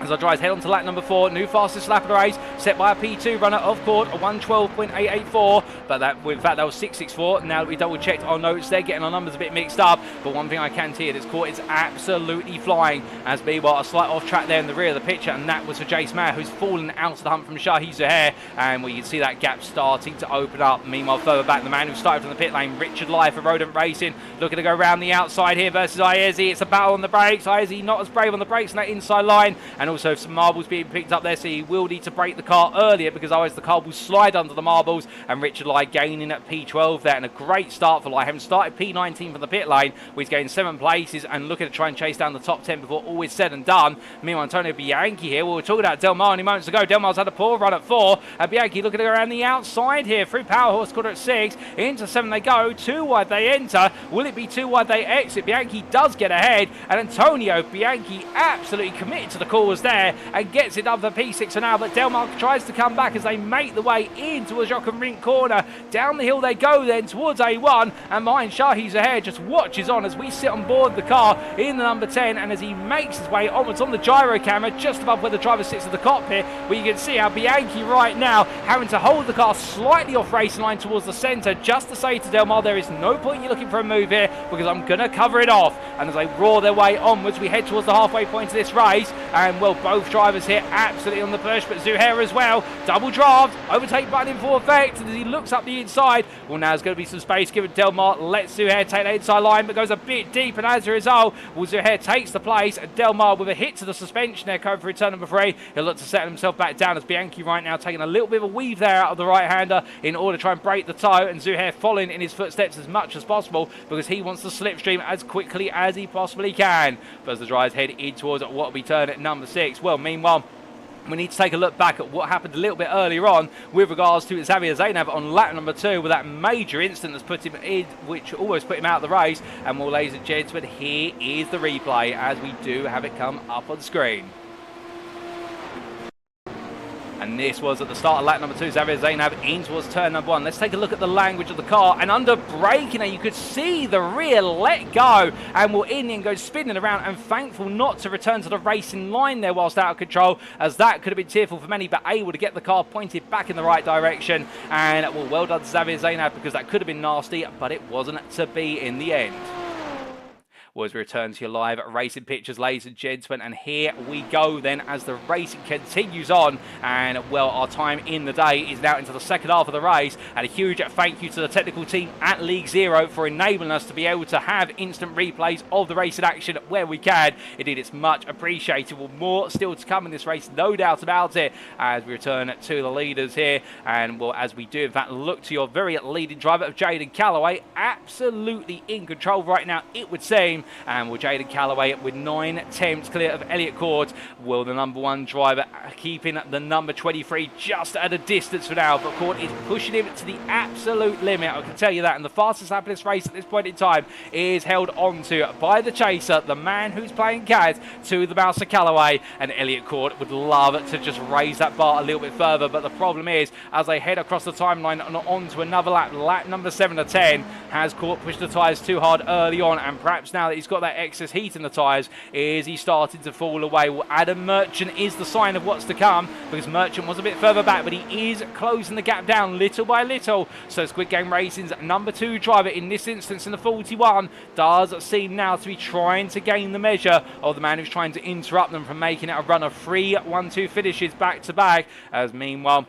As our drivers head on to lap number 4, new fastest lap of the race, set by a P2 runner of court, a 1:12.884, but that, in fact, that was 6:64. Now that we double checked our notes, they're getting our numbers a bit mixed up, but one thing I can tell you, this court is absolutely flying, as meanwhile a slight off track there in the rear of the picture, and that was for Jace Mayer, who's fallen out of the hunt from Shahi Zuhair, and we can see that gap starting to open up. Meanwhile, further back, the man who started from the pit lane, Richard Lai for Rodent Racing, looking to go around the outside here versus Iezi. It's a battle on the brakes. Iezi not as brave on the brakes on that inside line, and also some marbles being picked up there, so he will need to brake the car earlier because otherwise the car will slide under the marbles, and Richard Lai gaining at P12 there, and a great start for Lai, having started P19 from the pit lane, where he's gained 7 places and looking to try and chase down the top 10 before all is said and done. Meanwhile, Antonio Bianchi here, we were talking about Delmar only moments ago. Delmar's had a poor run at 4, and Bianchi looking to go around the outside here through Power Horse quarter at 6, into 7 they go, 2 wide they enter, will it be 2 wide they exit? Bianchi does get ahead, and Antonio Bianchi absolutely committed to the cause there and gets it up for P6 for now, but Delmar tries to come back as they make the way into a Jochen Rink corner. Down the hill they go then towards A1, and behind Shahi Zuhair just watches on as we sit on board the car in the number 10, and as he makes his way onwards on the gyro camera just above where the driver sits in the cockpit, where you can see how Bianchi right now having to hold the car slightly off racing line towards the centre, just to say to Delmar, there is no point you looking for a move here because I'm going to cover it off. And as they roar their way onwards, we head towards the halfway point of this race, and well, both drivers here absolutely on the push, but Zuhair as well, double draft, overtake button in full effect, and as he looks up the inside, well, now there's going to be some space given. Delmar lets Zuhair take the inside line, but goes a bit deep, and as a result, well, Zuhair takes the place, and Delmar with a hit to the suspension there, coming through turn number 3, he'll look to settle himself back down as Bianchi right now taking a little bit of a weave there out of the right-hander in order to try and break the toe, and Zuhair following in his footsteps as much as possible because he wants to slipstream as quickly as he possibly can. But as the drivers head in towards what will be turn at number 6, well, meanwhile, we need to take a look back at what happened a little bit earlier on with regards to Xavier Zainab on lap number 2 with that major incident that's put him in, which almost put him out of the race. And well, ladies and gentlemen, here is the replay as we do have it come up on screen. And And this was at the start of lap number 2. Xavier Zainab in towards turn number 1. Let's take a look at the language of the car. And under braking, you could see the rear let go. And will in the end go spinning around, and thankful not to return to the racing line there whilst out of control, as that could have been tearful for many, but able to get the car pointed back in the right direction. And well done Xavier Zainab, because that could have been nasty, but it wasn't to be in the end. Well, as we return to your live racing pictures, ladies and gentlemen, and here we go then as the racing continues on. And well, our time in the day is now into the second half of the race, and a huge thank you to the technical team at League Zero for enabling us to be able to have instant replays of the racing action where we can. Indeed, it's much appreciated. Well, more still to come in this race, no doubt about it, as we return to the leaders here. And well, as we do in fact look to your very leading driver of Jaden Callaway, absolutely in control right now, it would seem. And will Jaden Callaway with 9 attempts clear of Elliot Court. Will the number 1 driver keeping the number 23 just at a distance for now, but Court is pushing him to the absolute limit, I can tell you that. And the fastest lap of this race at this point in time is held on to by the chaser, the man who's playing Kaz, to the mouse of Callaway. And Elliot Court would love to just raise that bar a little bit further, but the problem is, as they head across the timeline and on to another lap, lap number 7 to 10, has Court pushed the tyres too hard early on, and perhaps now that he's got that excess heat in the tyres, is he starting to fall away. Well, Adam Merchant is the sign of what's to come, because Merchant was a bit further back, but he is closing the gap down little by little. So Squid Game Racing's number 2 driver in this instance in the 41 does seem now to be trying to gain the measure of the man who's trying to interrupt them from making it a run of 3 1-2 finishes back to back, as meanwhile,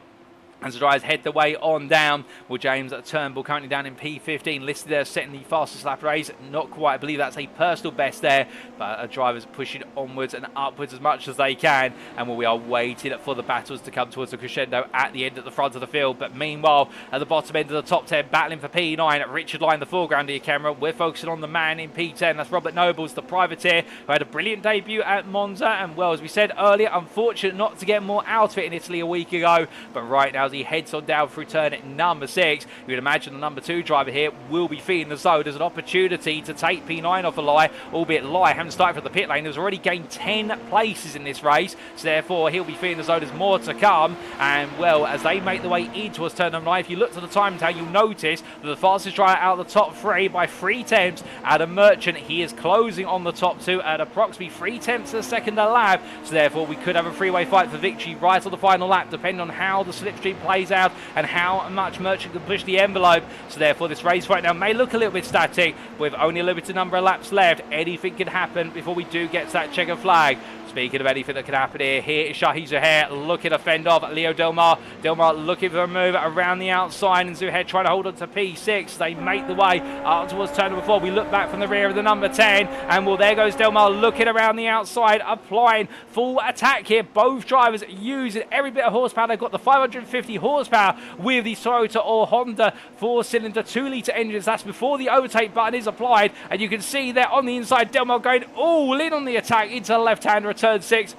as the drivers head the way on down, well, James Turnbull currently down in P15, listed there setting the fastest lap race. Not quite, I believe that's a personal best there, but drivers pushing onwards and upwards as much as they can. And well, we are waiting for the battles to come towards the crescendo at the end at the front of the field. But meanwhile, at the bottom end of the top 10, battling for P9, Richard Line, the foreground of your camera. We're focusing on the man in P10, that's Robert Nobles, the privateer, who had a brilliant debut at Monza. And well, as we said earlier, unfortunate not to get more out of it in Italy a week ago. But right now, he heads on down through turn number 6. You would imagine the number 2 driver here will be feeding the zone as an opportunity to take P9 off a Lie, albeit Lie having started from the pit lane, has already gained 10 places in this race, so therefore he'll be feeding the zone as more to come. And well, as they make the way in towards turn number 9, if you look to the time table, you'll notice that the fastest driver out of the top 3 by 3 tenths, Adam Merchant, he is closing on the top 2 at approximately 3 tenths a second a lap, so therefore we could have a 3-way fight for victory right on the final lap, depending on how the slipstream plays out and how much Merchant can push the envelope. So therefore this race right now may look a little bit static, with only a limited number of laps left. Anything can happen before we do get to that checkered flag. Speaking of anything that can happen here is Shahi Zuhair looking to fend off Leo Delmar. Delmar looking for a move around the outside, and Zuhair trying to hold on to P6. They make the way up towards turn number 4. We look back from the rear of the number 10, and well, there goes Delmar looking around the outside, applying full attack here. Both drivers using every bit of horsepower. They've got the 550 horsepower with the Toyota or Honda 4-cylinder 2-litre engines. That's before the overtake button is applied, and you can see there on the inside Delmar going all in on the attack into the left-hander at turn 6.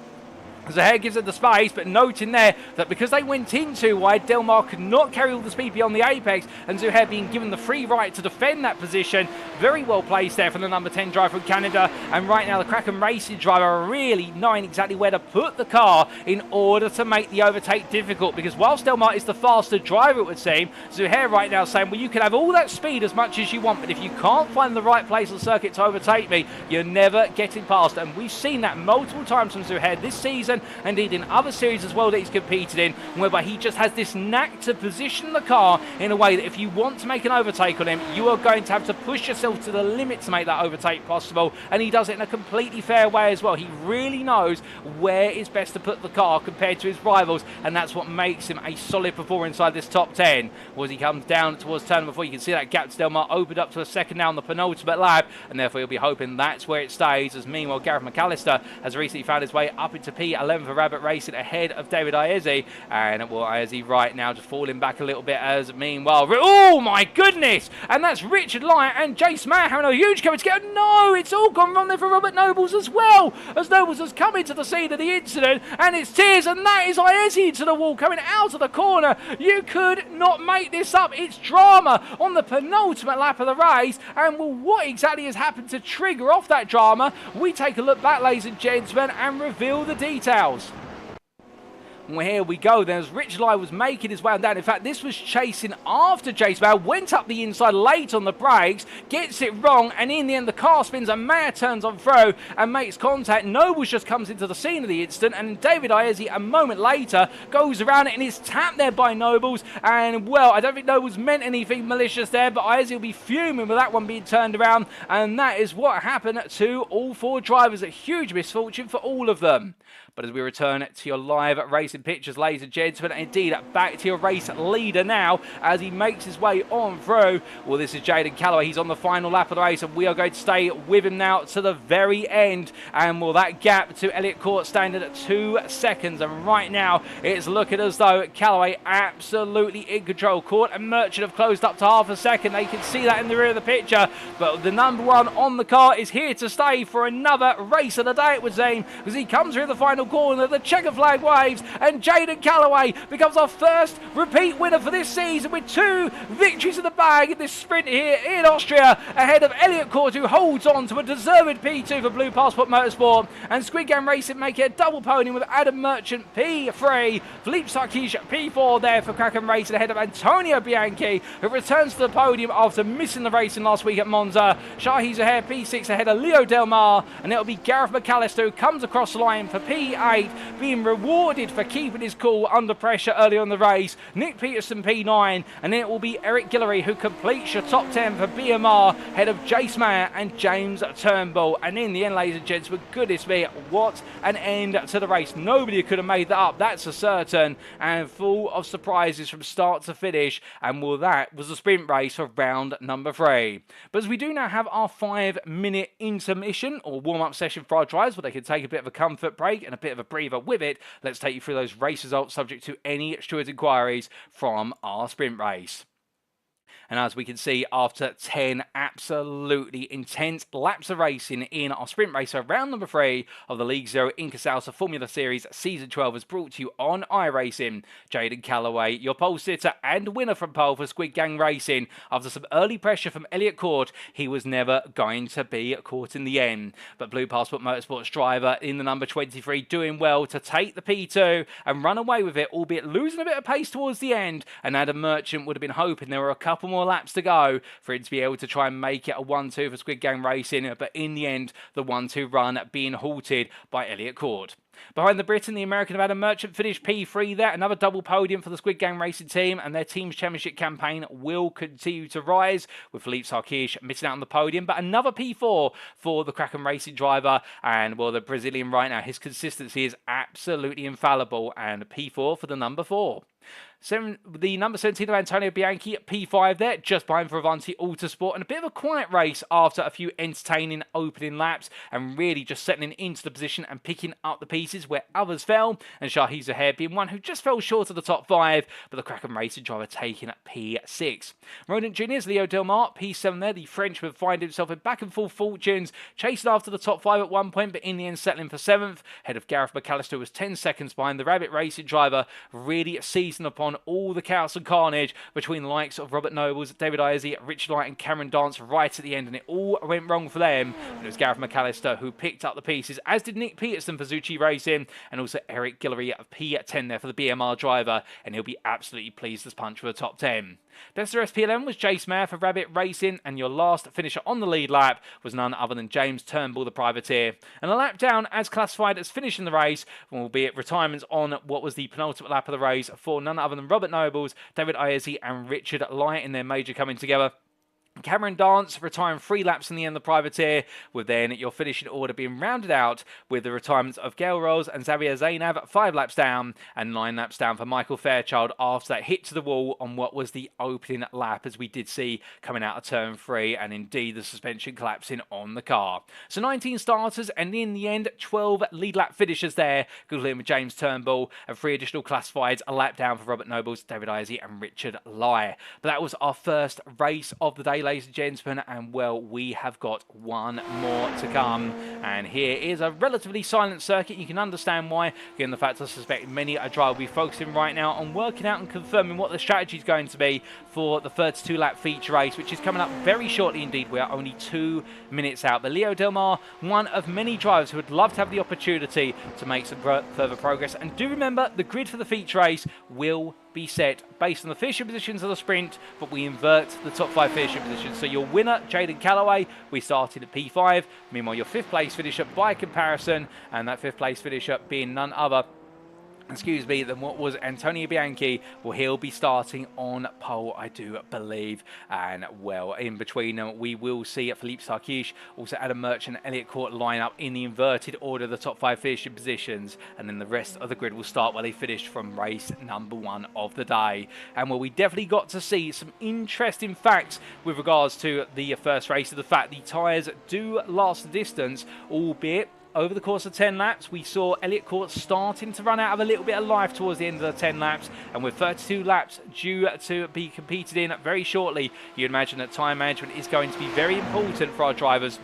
Zuhair gives it the space, but noting there that because they went in too wide, Delmar could not carry all the speed beyond the apex, and Zuhair being given the free right to defend that position. Very well placed there from the number 10 driver from Canada, and right now the Kraken Racing driver are really knowing exactly where to put the car in order to make the overtake difficult, because whilst Delmar is the faster driver, it would seem, Zuhair right now saying, well, you can have all that speed as much as you want, but if you can't find the right place on the circuit to overtake me, you're never getting past. And we've seen that multiple times from Zuhair this season, indeed in other series as well that he's competed in, whereby he just has this knack to position the car in a way that if you want to make an overtake on him, you are going to have to push yourself to the limit to make that overtake possible, and he does it in a completely fair way as well. He really knows where it's best to put the car compared to his rivals, and that's what makes him a solid performer inside this top 10. As he comes down towards turn number 4, you can see that gap to Delmar opened up to a second now on the penultimate lap, and therefore he'll be hoping that's where it stays, as meanwhile Gareth McAllister has recently found his way up into P11 for Rabbit Racing ahead of David Iezzi, and well, Iezzi right now just falling back a little bit, as meanwhile, oh my goodness, and that's Richard Lyon and Jace Mayer having a huge cover together. No, it's all gone wrong there for Robert Nobles as well, as Nobles has come into the scene of the incident, and it's tears, and that is Iezzi to the wall coming out of the corner. You could not make this up. It's drama on the penultimate lap of the race, and well, what exactly has happened to trigger off that drama? We take a look back, ladies and gentlemen, and reveal the details. Well, here we go. Then as Richard Lai was making his way down. In fact, this was chasing after Jace Mayer. Went up the inside late on the brakes. Gets it wrong. And in the end, the car spins and Mayer turns on through and makes contact. Nobles just comes into the scene of the incident. And David Ayezi, a moment later, goes around it and is tapped there by Nobles. And, well, I don't think Nobles meant anything malicious there. But Ayezi will be fuming with that one being turned around. And that is what happened to all four drivers. A huge misfortune for all of them. But as we return to your live racing pictures, ladies and gentlemen, indeed, back to your race leader now as he makes his way on through. Well, this is Jaden Calloway. He's on the final lap of the race, and we are going to stay with him now to the very end. And will that gap to Elliott Court standing at 2 seconds? And right now, it's looking as though Calloway absolutely in control. Court and Merchant have closed up to half a second. They can see that in the rear of the picture. But the number one on the car is here to stay for another race of the day, it would seem, because he comes through the final corner, the checker flag waves, and Jaden Calloway becomes our first repeat winner for this season with 2 victories in the bag in this sprint here in Austria, ahead of Elliott Court, who holds on to a deserved P2 for Blue Passport Motorsport, and Squid Game Racing make it a double podium with Adam Merchant P3, Philippe Sarkish P4 there for Kraken Racing, ahead of Antonio Bianchi, who returns to the podium after missing the racing last week at Monza. Shahi Zaher P6 ahead of Leo Del Mar, and it'll be Gareth McAllister who comes across the line for P8, being rewarded for keeping his cool under pressure early on the race. Nick Peterson P9, and then it will be Eric Guillory who completes your top 10 for BMR, head of Jace Mayer and James Turnbull. And in the end, ladies and gents, goodness me, what an end to the race. Nobody could have made that up, that's for certain, and full of surprises from start to finish. And well, that was the sprint race for round number 3. But as we do now have our 5-minute intermission or warm-up session for our drivers, where they can take a bit of a comfort break and a bit of a breather with it, let's take you through those race results subject to any stewards' inquiries from our sprint race. And as we can see, after 10 absolutely intense laps of racing in our sprint race, so round number 3 of the League Zero Inca Salsa Formula Series Season 12 is brought to you on iRacing. Jaden Calloway, your pole sitter and winner from pole for Squid Gang Racing. After some early pressure from Elliott Court, he was never going to be caught in the end. But Blue Passport Motorsports driver in the number 23 doing well to take the P2 and run away with it, albeit losing a bit of pace towards the end. And Adam Merchant would have been hoping there were a couple more laps to go for him to be able to try and make it a 1-2 for Squid Gang Racing, but in the end, the 1-2 run being halted by Elliott Court. Behind the Briton, the American of Adam Merchant finished P3 there. Another double podium for the Squid Gang Racing team, and their team's championship campaign will continue to rise, with Philippe Sarkish missing out on the podium. But another P4 for the Kraken Racing driver, and well, the Brazilian right now, his consistency is absolutely infallible, and P4 for the number 4. The number 17 of Antonio Bianchi at P5 there, just behind for Avanti Autosport, and a bit of a quiet race after a few entertaining opening laps, and really just settling into the position and picking up the pieces where others fell, and Shahi Zaher being one who just fell short of the top 5, but the Kraken Racing driver taking at P6. Rodent Juniors, Leo Del Mar, P7 there, the Frenchman find himself in back and forth fortunes, chasing after the top 5 at one point, but in the end settling for 7th, head of Gareth McAllister, who was 10 seconds behind the Rabbit Racing driver, really seizing upon all the chaos and carnage between the likes of Robert Nobles, David Ayezi, Richard Light and Cameron Dance right at the end, and it all went wrong for them. But it was Gareth McAllister who picked up the pieces, as did Nick Peterson for Zucchi Racing, and also Eric Guillory at P10 there for the BMR driver, and he'll be absolutely pleased as punch for the top 10. Best of SPLM was Jace Mayer for Rabbit Racing, and your last finisher on the lead lap was none other than James Turnbull, the privateer. And a lap down as classified as finishing the race, albeit retirements on what was the penultimate lap of the race for none other than Robert Nobles, David Ayezi and Richard Light in their major coming together. Cameron Dance retiring 3 laps in the end of the privateer, with then your finishing order being rounded out with the retirements of Gail Rolls and Xavier Zainav 5 laps down, and 9 laps down for Michael Fairchild after that hit to the wall on what was the opening lap, as we did see coming out of turn 3, and indeed the suspension collapsing on the car. So 19 starters, and in the end 12 lead lap finishers there, including with James Turnbull, and 3 additional classifieds, a lap down for Robert Nobles, David Ayezi and Richard Lai. But that was our first race of the day, ladies and gentlemen, and well, we have got one more to come. And here is a relatively silent circuit. You can understand why, given the fact I suspect many a driver will be focusing right now on working out and confirming what the strategy is going to be for the 32-lap feature race, which is coming up very shortly indeed. We are only 2 minutes out. But Leo Del Mar, one of many drivers who would love to have the opportunity to make some further progress. And do remember, the grid for the feature race will be set based on the finishing positions of the sprint, but we invert the top 5 finishing positions. So your winner, Jaden Callaway, we started at P5. Meanwhile, your 5th place finisher by comparison, and that 5th place finisher being none other, than what was Antonio Bianchi. Well, he'll be starting on pole, I do believe. And, well, in between them, we will see Philippe Sarkish, also Adam Merchant, Elliott Court line up in the inverted order of the top 5 finishing positions. And then the rest of the grid will start where they finished from race number 1 of the day. And, well, we definitely got to see some interesting facts with regards to the first race. Of the fact the tyres do last the distance, albeit over the course of 10 laps, we saw Elliott Court starting to run out of a little bit of life towards the end of the 10 laps. And with 32 laps due to be competed in very shortly, you'd imagine that time management is going to be very important for our drivers,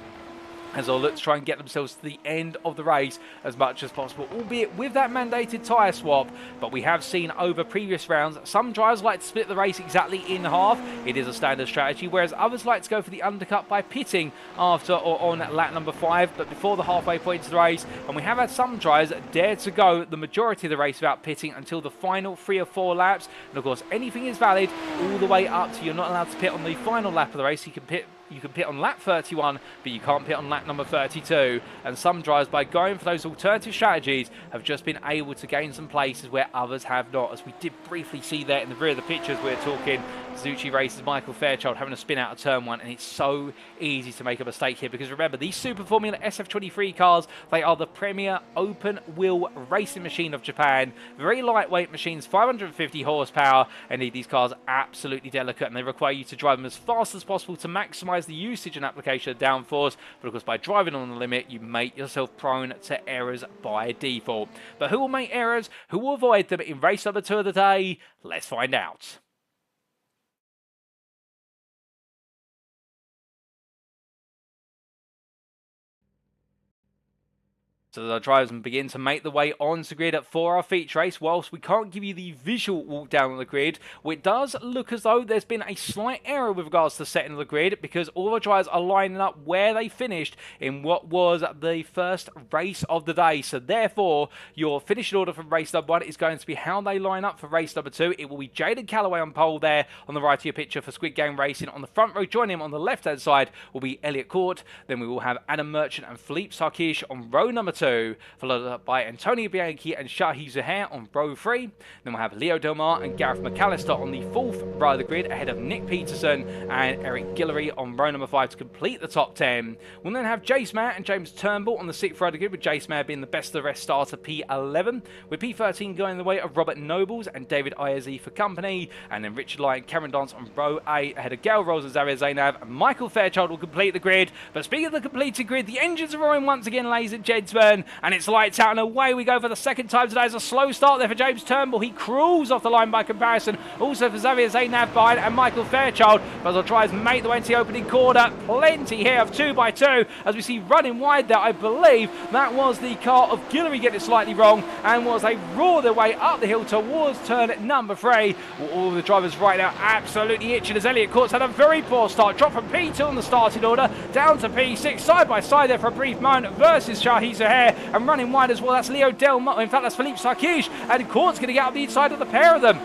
as they'll look to try and get themselves to the end of the race as much as possible, albeit with that mandated tyre swap. But we have seen over previous rounds, some drivers like to split the race exactly in half. It is a standard strategy, whereas others like to go for the undercut by pitting after or on lap number 5, but before the halfway point of the race. And we have had some drivers dare to go the majority of the race without pitting until the final 3 or 4 laps. And of course, anything is valid all the way up to you're not allowed to pit on the final lap of the race. You can pit on lap 31, but you can't pit on lap number 32. And some drivers, by going for those alternative strategies, have just been able to gain some places where others have not. As we did briefly see there in the rear of the pictures, we're talking Suzuki Races Michael Fairchild having a spin out of turn 1, and it's so easy to make a mistake here, because remember, these Super Formula SF23 cars, they are the premier open wheel racing machine of Japan. Very lightweight machines, 550 horsepower, and these cars are absolutely delicate, and they require you to drive them as fast as possible to maximize the usage and application of downforce. But of course, by driving on the limit, you make yourself prone to errors by default. But who will make errors? Who will avoid them in race number 2 of the day? Let's find out. So the drivers begin to make the way onto grid for our feature race. Whilst we can't give you the visual walk down on the grid, it does look as though there's been a slight error with regards to the setting of the grid, because all the drivers are lining up where they finished in what was the first race of the day. So therefore, your finishing order from race number 1 is going to be how they line up for race number 2. It will be Jaden Callaway on pole there on the right of your picture for Squid Game Racing. On the front row, joining him on the left-hand side will be Elliott Court. Then we will have Adam Merchant and Philippe Sarkish on row number 2. Followed up by Antonio Bianchi and Shahi Zuhair on row 3. Then we'll have Leo Del Mar and Gareth McAllister on the 4th row of the grid, ahead of Nick Peterson and Eric Guillory on row number 5 to complete the top 10. We'll then have Jace Mayer and James Turnbull on the 6th row of the grid, with Jace Mayer being the best of the rest starter, P11, with P13 going the way of Robert Nobles and David Iazzi for company. And then Richard Lyon and Cameron Dance on row 8, ahead of Gail Rolls and Xavier Zainav. And Michael Fairchild will complete the grid. But speaking of the completed grid, the engines are roaring once again, ladies and gentlemen. And it's lights out and away we go for the second time today. It's a slow start there for James Turnbull. He crawls off the line by comparison. Also for Xavier Zainav behind and Michael Fairchild. But they'll try to make the way into the opening corner. Plenty here of 2x2 as we see running wide there. I believe that was the car of Guillory getting it slightly wrong, and was they roar their way up the hill towards turn number 3. All the drivers right now absolutely itching, as Elliott Court's had a very poor start. Drop from P2 on the starting order down to P6, side by side there for a brief moment versus Shahi Zuhair, and running wide as well, that's Leo Del Mar. In fact, that's Philippe Sarkish, and Court's going to get up the inside of the pair of them.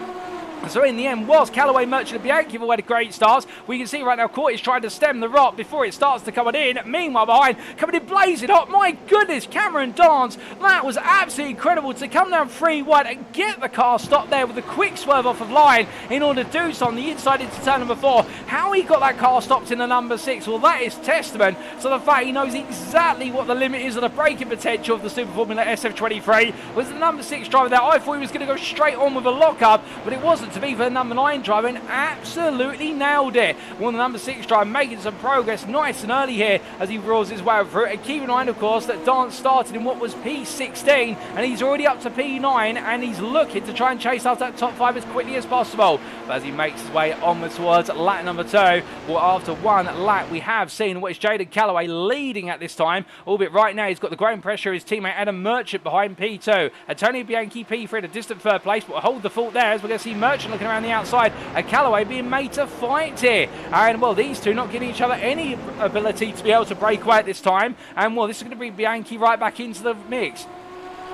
So in the end, whilst Callaway, Merchant and Bianchi have all had great starts, we can see right now Court is trying to stem the rot before it starts to come in. Meanwhile, behind, coming in blazing hot, my goodness, Cameron Dance. That was absolutely incredible to come down 3 wide and get the car stopped there with a quick swerve off of line in order to do so on the inside into turn number 4. How he got that car stopped in the number 6, well, that is testament to the fact he knows exactly what the limit is of the braking potential of the Super Formula SF23. Was the number 6 driver there? I thought he was going to go straight on with a lockup, but it wasn't to be for the number 9 driver and absolutely nailed it. Well, the number 6 driver making some progress nice and early here as he roars his way through. And keep in mind, of course, that Dance started in what was P16 and he's already up to P9 and he's looking to try and chase after that top 5 as quickly as possible. But as he makes his way onwards towards lap number 2, well, after one lap, we have seen what is Jaden Callaway leading at this time, albeit right now he's got the growing pressure of his teammate Adam Merchant behind P2. Antonio Bianchi P3 in a distant third place, but will hold the fort there as we're going to see Merchant looking around the outside and Callaway being made to fight here. And, well, these two not giving each other any ability to be able to break away at this time. And, well, this is going to bring Bianchi right back into the mix.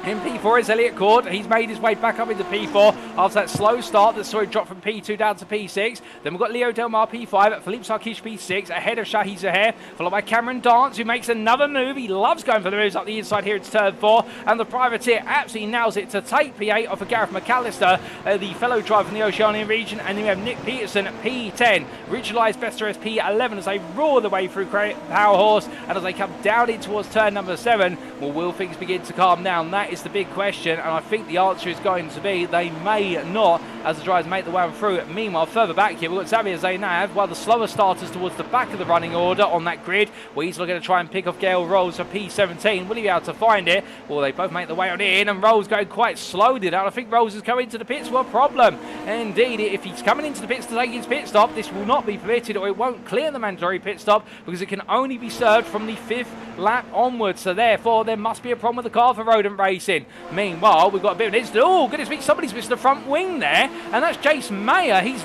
In P4 is Elliot Cord. He's made his way back up into P4 after that slow start that saw him drop from P2 down to P6. Then we've got Leo Delmar P5, Philippe Sarkish P6, ahead of Shahi Zaher, followed by Cameron Dance, who makes another move. He loves going for the moves up the inside here. It's turn 4, and the privateer absolutely nails it to take P8 off of Gareth McAllister, the fellow driver from the Oceanian region. And then we have Nick Peterson at P10, Richard Elias Bester as P11 as they roar the way through Power Horse, and as they come down in towards turn number 7, well, will things begin to calm down? That is the big question, and I think the answer is going to be they may not, as the drivers make the way through. Meanwhile, further back here, we've got Xavier Zainav, while the slower starters towards the back of the running order on that grid, where he's looking to try and pick off Gail Rolls for P17. Will he be able to find it? Well, they both make the way on in, and Rolls going quite slowly down. I think Rolls is coming into the pits for a problem. And indeed, if he's coming into the pits to take his pit stop, this will not be permitted, or it won't clear the mandatory pit stop, because it can only be served from the 5th lap onwards. So therefore, there must be a problem with the car for Rodent Racing. Meanwhile, we've got a bit of an incident. Oh, goodness me, somebody's missing the front wing there, and that's Jace Mayer. He's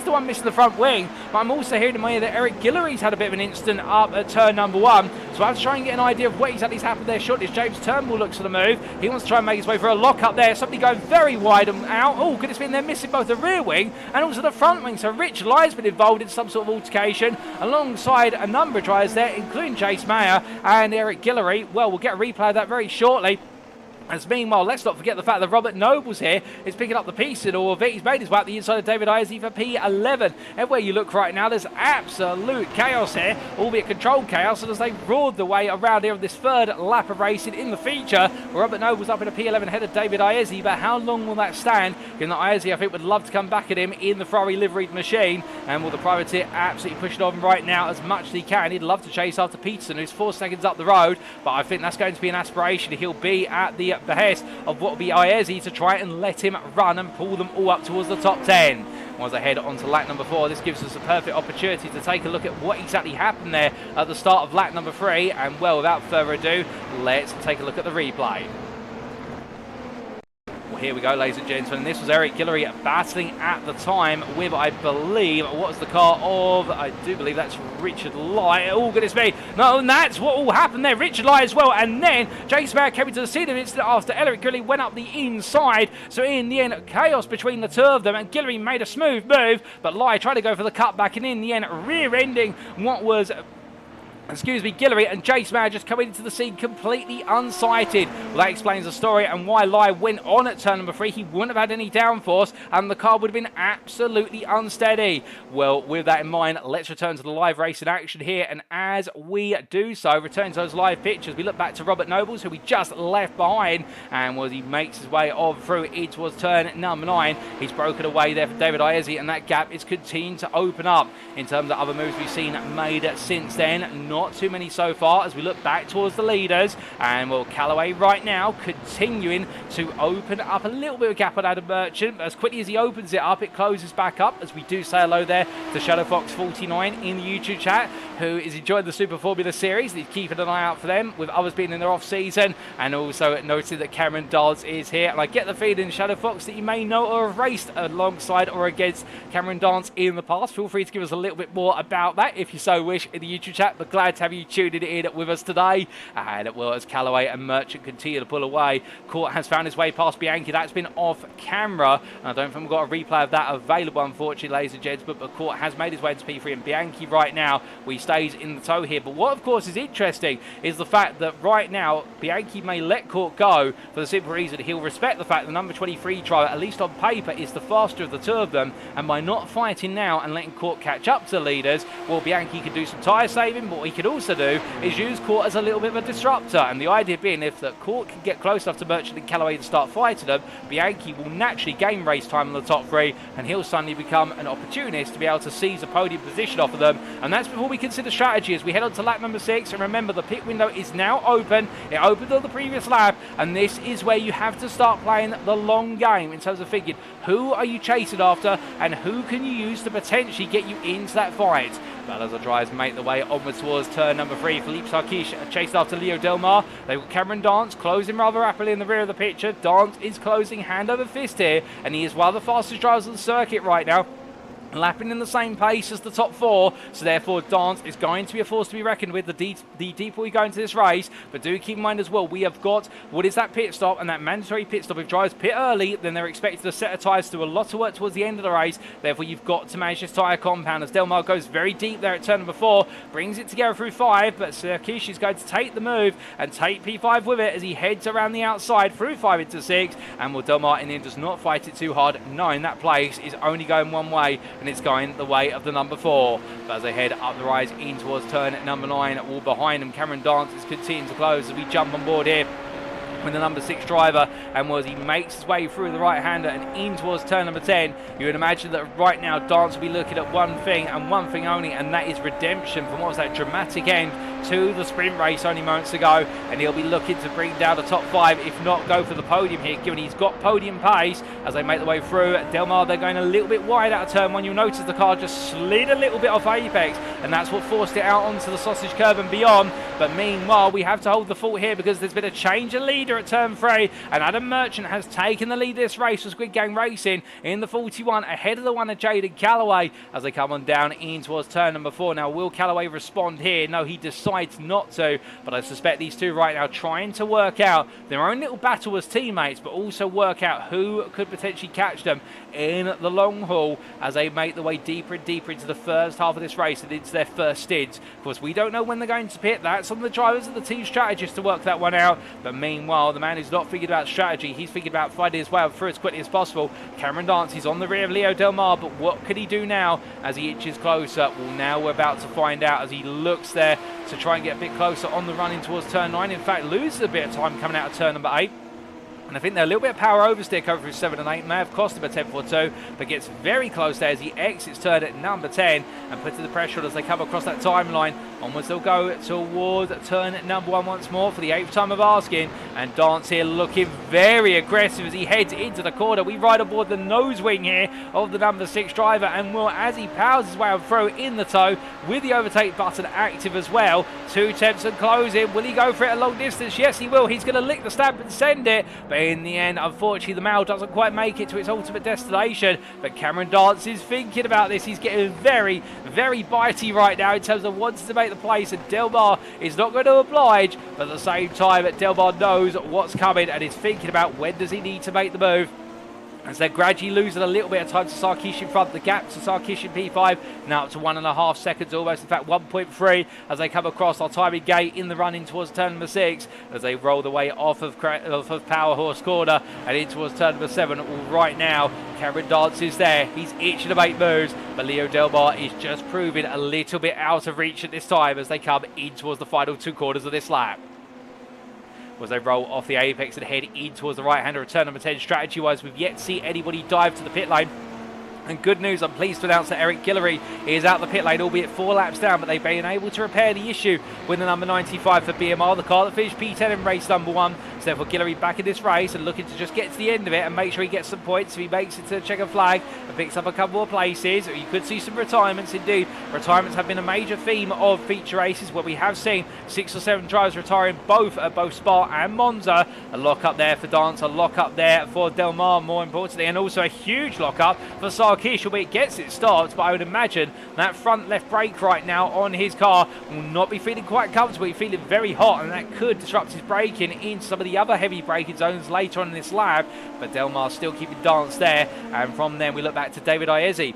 the one missing the front wing, but I'm also hearing in my ear that Eric Guillory's had a bit of an incident up at turn number 1, so I have to try and get an idea of what exactly has happened there shortly. As James Turnbull looks for the move, he wants to try and make his way for a lock up there. Somebody going very wide and out. Oh, goodness me, and they're missing both the rear wing and also the front wing, so Rich Ly's been involved in some sort of altercation alongside a number of drivers there, including Jace Mayer and Eric Guillory. Well, we'll get a replay of that very shortly. As meanwhile, let's not forget the fact that Robert Nobles here is picking up the piece in all of it. He's made his way up the inside of David Iazzi for P11. Everywhere you look right now, there's absolute chaos here, albeit controlled chaos. And as they roared the way around here on this 3rd lap of racing in the feature, Robert Nobles up in a P11 ahead of David Iazzi. But how long will that stand? Given that Iazzi, I think, would love to come back at him in the Ferrari liveried machine. And will the privateer absolutely push it on right now as much as he can? He'd love to chase after Peterson, who's 4 seconds up the road. But I think that's going to be an aspiration. He'll be at the behest of what will be Iazzi to try and let him run and pull them all up towards the top 10. As I head on to lap number 4, this gives us a perfect opportunity to take a look at what exactly happened there at the start of lap number 3. And, well, without further ado, let's take a look at the replay. Here we go, ladies and gentlemen. This was Eric Guillory battling at the time with, I believe, what was the car of? I do believe that's Richard Lai. Oh, goodness me. No, and that's what all happened there. Richard Lai as well. And then James Mayer came into the scene of the incident after Eric Guillory went up the inside. So in the end, chaos between the two of them. And Guillory made a smooth move, but Lai tried to go for the cutback. And in the end, rear-ending what was... Guillory and Jace Mayer just coming into the scene completely unsighted. Well, that explains the story and why Lai went on at turn number 3. He wouldn't have had any downforce and the car would have been absolutely unsteady. Well, with that in mind, let's return to the live race in action here. And as we do so, return to those live pictures, we look back to Robert Nobles, who we just left behind. And as he makes his way on through it towards turn number 9, he's broken away there for David Iazzi, and that gap is continuing to open up. In terms of other moves we've seen made since then, not too many so far as we look back towards the leaders. And, well, Callaway right now continuing to open up a little bit of a gap on Adam Merchant, but as quickly as he opens it up, it closes back up. As we do say hello there to Shadow Fox 49 in the YouTube chat, who is enjoying the Super Formula Series. He's keeping an eye out for them, with others being in their off season, and also noticing that Cameron Dance is here. And I get the feeling, Shadow Fox, that you may know or have raced alongside or against Cameron Dance in the past. Feel free to give us a little bit more about that if you so wish in the YouTube chat, but glad to have you tuning in with us today. And, well, as Callaway and Merchant continue to pull away, Court has found his way past Bianchi. That's been off camera, and I don't think we've got a replay of that available, unfortunately, ladies and gents, but Court has made his way to P3, and Bianchi right now, we start stays in the tow here. But what, of course, is interesting is the fact that right now, Bianchi may let Court go for the simple reason he'll respect the fact the number 23 driver, at least on paper, is the faster of the two of them. And by not fighting now and letting Court catch up to the leaders, well, Bianchi can do some tyre saving, but what he could also do is use Court as a little bit of a disruptor. And the idea being, if the Court can get close enough to Merchant and Callaway to start fighting them, Bianchi will naturally gain race time in the top three, and he'll suddenly become an opportunist to be able to seize a podium position off of them. And that's before we consider strategy as we head on to lap number 6. And remember, the pit window is now open. It opened on the previous lap, and this is where you have to start playing the long game in terms of thinking, who are you chasing after and who can you use to potentially get you into that fight. But as the drivers make the way onwards towards turn number 3, Philippe Sarkish chased after Leo Delmar. They've got Cameron Dance closing rather rapidly in the rear of the picture. Dance is closing hand over fist here, and he is one of the fastest drivers on the circuit right now, lapping in the same pace as the top 4, so therefore Dance is going to be a force to be reckoned with the deeper we go into this race. But do keep in mind as well, we have got what is that pit stop, and that mandatory pit stop. If drivers pit early, then they're expected to set of tyres to do a lot of work towards the end of the race. Therefore you've got to manage this tyre compound as Delmar goes very deep there at turn number 4, brings it together through 5, but Sarkish is going to take the move and take P5 with it as he heads around the outside through 5 into 6, and will Delmar in the end does not fight it too hard, knowing that place is only going one way, and it's going the way of the number 4. But as they head up the rise in towards turn at number 9, all behind them, Cameron Dance is continuing to close as we jump on board here with the number 6 driver, and as he makes his way through the right-hander and in towards turn number 10, you would imagine that right now Dance will be looking at one thing and one thing only, and that is redemption from what was that dramatic end to the sprint race only moments ago. And he'll be looking to bring down the top 5, if not go for the podium here, given he's got podium pace as they make their way through. Delmar, they're going a little bit wide out of turn 1. You'll notice the car just slid a little bit off apex, and that's what forced it out onto the sausage curb and beyond. But meanwhile, we have to hold the fort here because there's been a change of leader at turn 3, and Adam Merchant has taken the lead of this race for Squid Gang Racing in the 41, ahead of the one of Jaden Callaway as they come on down in towards turn number 4. Now, will Callaway respond here? No, he decides not to, but I suspect these two right now trying to work out their own little battle as teammates, but also work out who could potentially catch them in the long haul as they make their way deeper and deeper into the first half of this race and into their first stints. Of course, we don't know when they're going to pit. That's on the drivers and the team strategists to work that one out. But meanwhile, the man who's not thinking about strategy, he's thinking about finding his way through as quickly as possible. Cameron Dance is on the rear of Leo Delmar, but what could he do now as he inches closer? Well, now we're about to find out as he looks there to try and get a bit closer on the run in towards turn 9. In fact, loses a bit of time coming out of turn number 8. And I think they're a little bit of power oversteer over through 7 and 8. May have cost him a tenth or two, but gets very close there as he exits turn at number 10 and puts the pressure on as they come across that timeline. Onwards they'll go towards turn at number 1 once more for the 8th time of asking. And Dance here looking very aggressive as he heads into the corner. We ride aboard the nose wing here of the number 6 driver, and will, as he powers his way on through in the toe with the overtake button active as well. 2 attempts and closing. Will he go for it a long distance? Yes, he will. He's going to lick the stamp and send it, but in the end, unfortunately, the mail doesn't quite make it to its ultimate destination. But Cameron Dance is thinking about this. He's getting very, very bitey right now in terms of wanting to make the place, and Delmar is not going to oblige, but at the same time, Delmar knows what's coming and is thinking about when does he need to make the move. As they're gradually losing a little bit of time to Sarkish in front. The gap to Sarkish in P5 now up to 1.5 seconds almost. In fact, 1.3 as they come across our timing gate in the run in towards turn number 6 as they roll the way off of Power Horse Corner and in towards turn number 7. Right now, Cameron Dance is there. He's itching to make moves, but Leo Delmar is just proving a little bit out of reach at this time as they come in towards the final 2 quarters of this lap. As they roll off the apex and head in towards the right-hander of turn number 10. Strategy-wise, we've yet to see anybody dive to the pit lane. And good news, I'm pleased to announce that Eric Guillory is out the pit lane, albeit 4 laps down, but they've been able to repair the issue with the number 95 for BMR, the car that finished P10 in race number 1. So therefore Guillory back in this race and looking to just get to the end of it and make sure he gets some points. If he makes it to the checker flag and picks up a couple more places, or you could see some retirements indeed. Retirements have been a major theme of feature races where we have seen 6 or 7 drivers retiring both at both Spa and Monza. A lock up there for Dance, a lock up there for Delmar more importantly, and also a huge lock up for Sarkish, albeit gets it stopped, but I would imagine that front left brake right now on his car will not be feeling quite comfortable. He's feeling very hot, and that could disrupt his braking into some of the other heavy braking zones later on in this lap. But Delmar still keeping Dance there, and from there we look back to David Iezzi.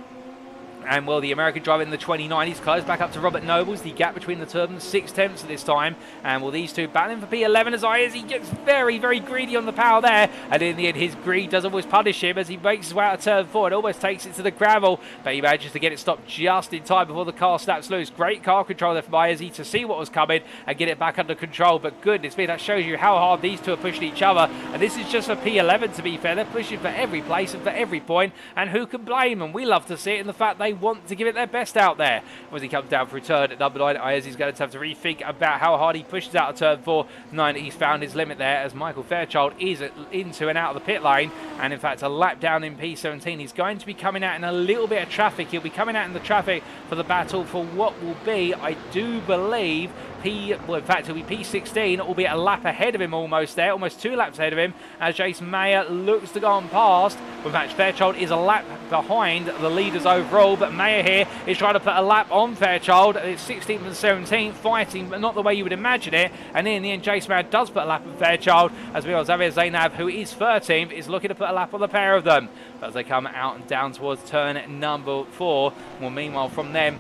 And, well, the American driver in the 29, he's close back up to Robert Nobles. The gap between the two of them, 6/10 at this time. And, well, these two battling for P11 as he gets very, very greedy on the power there. And in the end, his greed does always punish him as he makes his way out of turn 4 and almost takes it to the gravel. But he manages to get it stopped just in time before the car snaps loose. Great car control there from Izzy to see what was coming and get it back under control. But goodness me, that shows you how hard these two are pushing each other. And this is just for P11, to be fair. They're pushing for every place and for every point. And who can blame them? We love to see it in the fact they want to give it their best out there. As he comes down for turn at number 9, Izzy's going to have to rethink about how hard he pushes out of turn 4. 9, he's found his limit there as Michael Fairchild is into and out of the pit lane. And in fact, a lap down in P17. He's going to be coming out in a little bit of traffic. He'll be coming out in the traffic for the battle for what will be, I do believe, well, in fact, it'll be P16, albeit a lap ahead of him almost there, almost 2 laps ahead of him, as Jason Mayer looks to go on past. In fact, Fairchild is a lap behind the leaders overall, but Mayer here is trying to put a lap on Fairchild. It's 16th and 17th, fighting, but not the way you would imagine it. And in the end, Jason Mayer does put a lap on Fairchild, as well as Xavier Zainab, who is 13th, is looking to put a lap on the pair of them. But as they come out and down towards turn number 4, well, meanwhile, from them,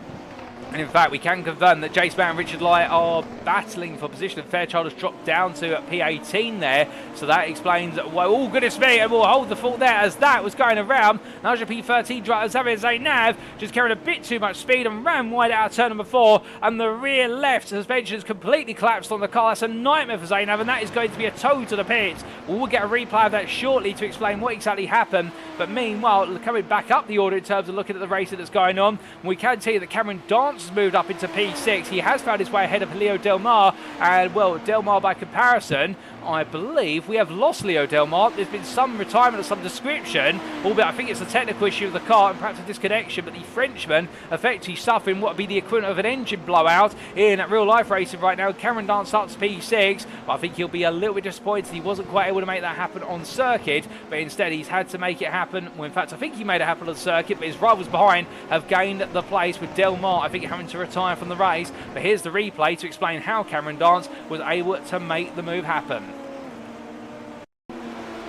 and in fact, we can confirm that Jace Mayer and Richard Lai are battling for position. And Fairchild has dropped down to P18 there. So that explains, well, oh, goodness me, and we'll hold the fort there as that was going around. Now, P13 driver Xavier Zainab just carried a bit too much speed and ran wide out of turn number 4. And the rear left suspension has completely collapsed on the car. That's a nightmare for Zainab, and that is going to be a tow to the pits. We'll get a replay of that shortly to explain what exactly happened. But meanwhile, coming back up the order in terms of looking at the racing that's going on, we can tell you that Cameron Dance has moved up into P6. He has found his way ahead of Leo Delmar, and, well, Delmar by comparison, I believe we have lost Leo Delmar. There's been some retirement of some description, albeit I think it's a technical issue of the car and perhaps a disconnection, but the Frenchman effectively suffering what would be the equivalent of an engine blowout in real life racing right now. Cameron Dance starts P6, but I think he'll be a little bit disappointed he wasn't quite able to make that happen on circuit, but instead he's had to make it happen. Well, in fact, I think he made it happen on circuit, but his rivals behind have gained the place, with Delmar, I think, having to retire from the race. But here's the replay to explain how Cameron Dance was able to make the move happen.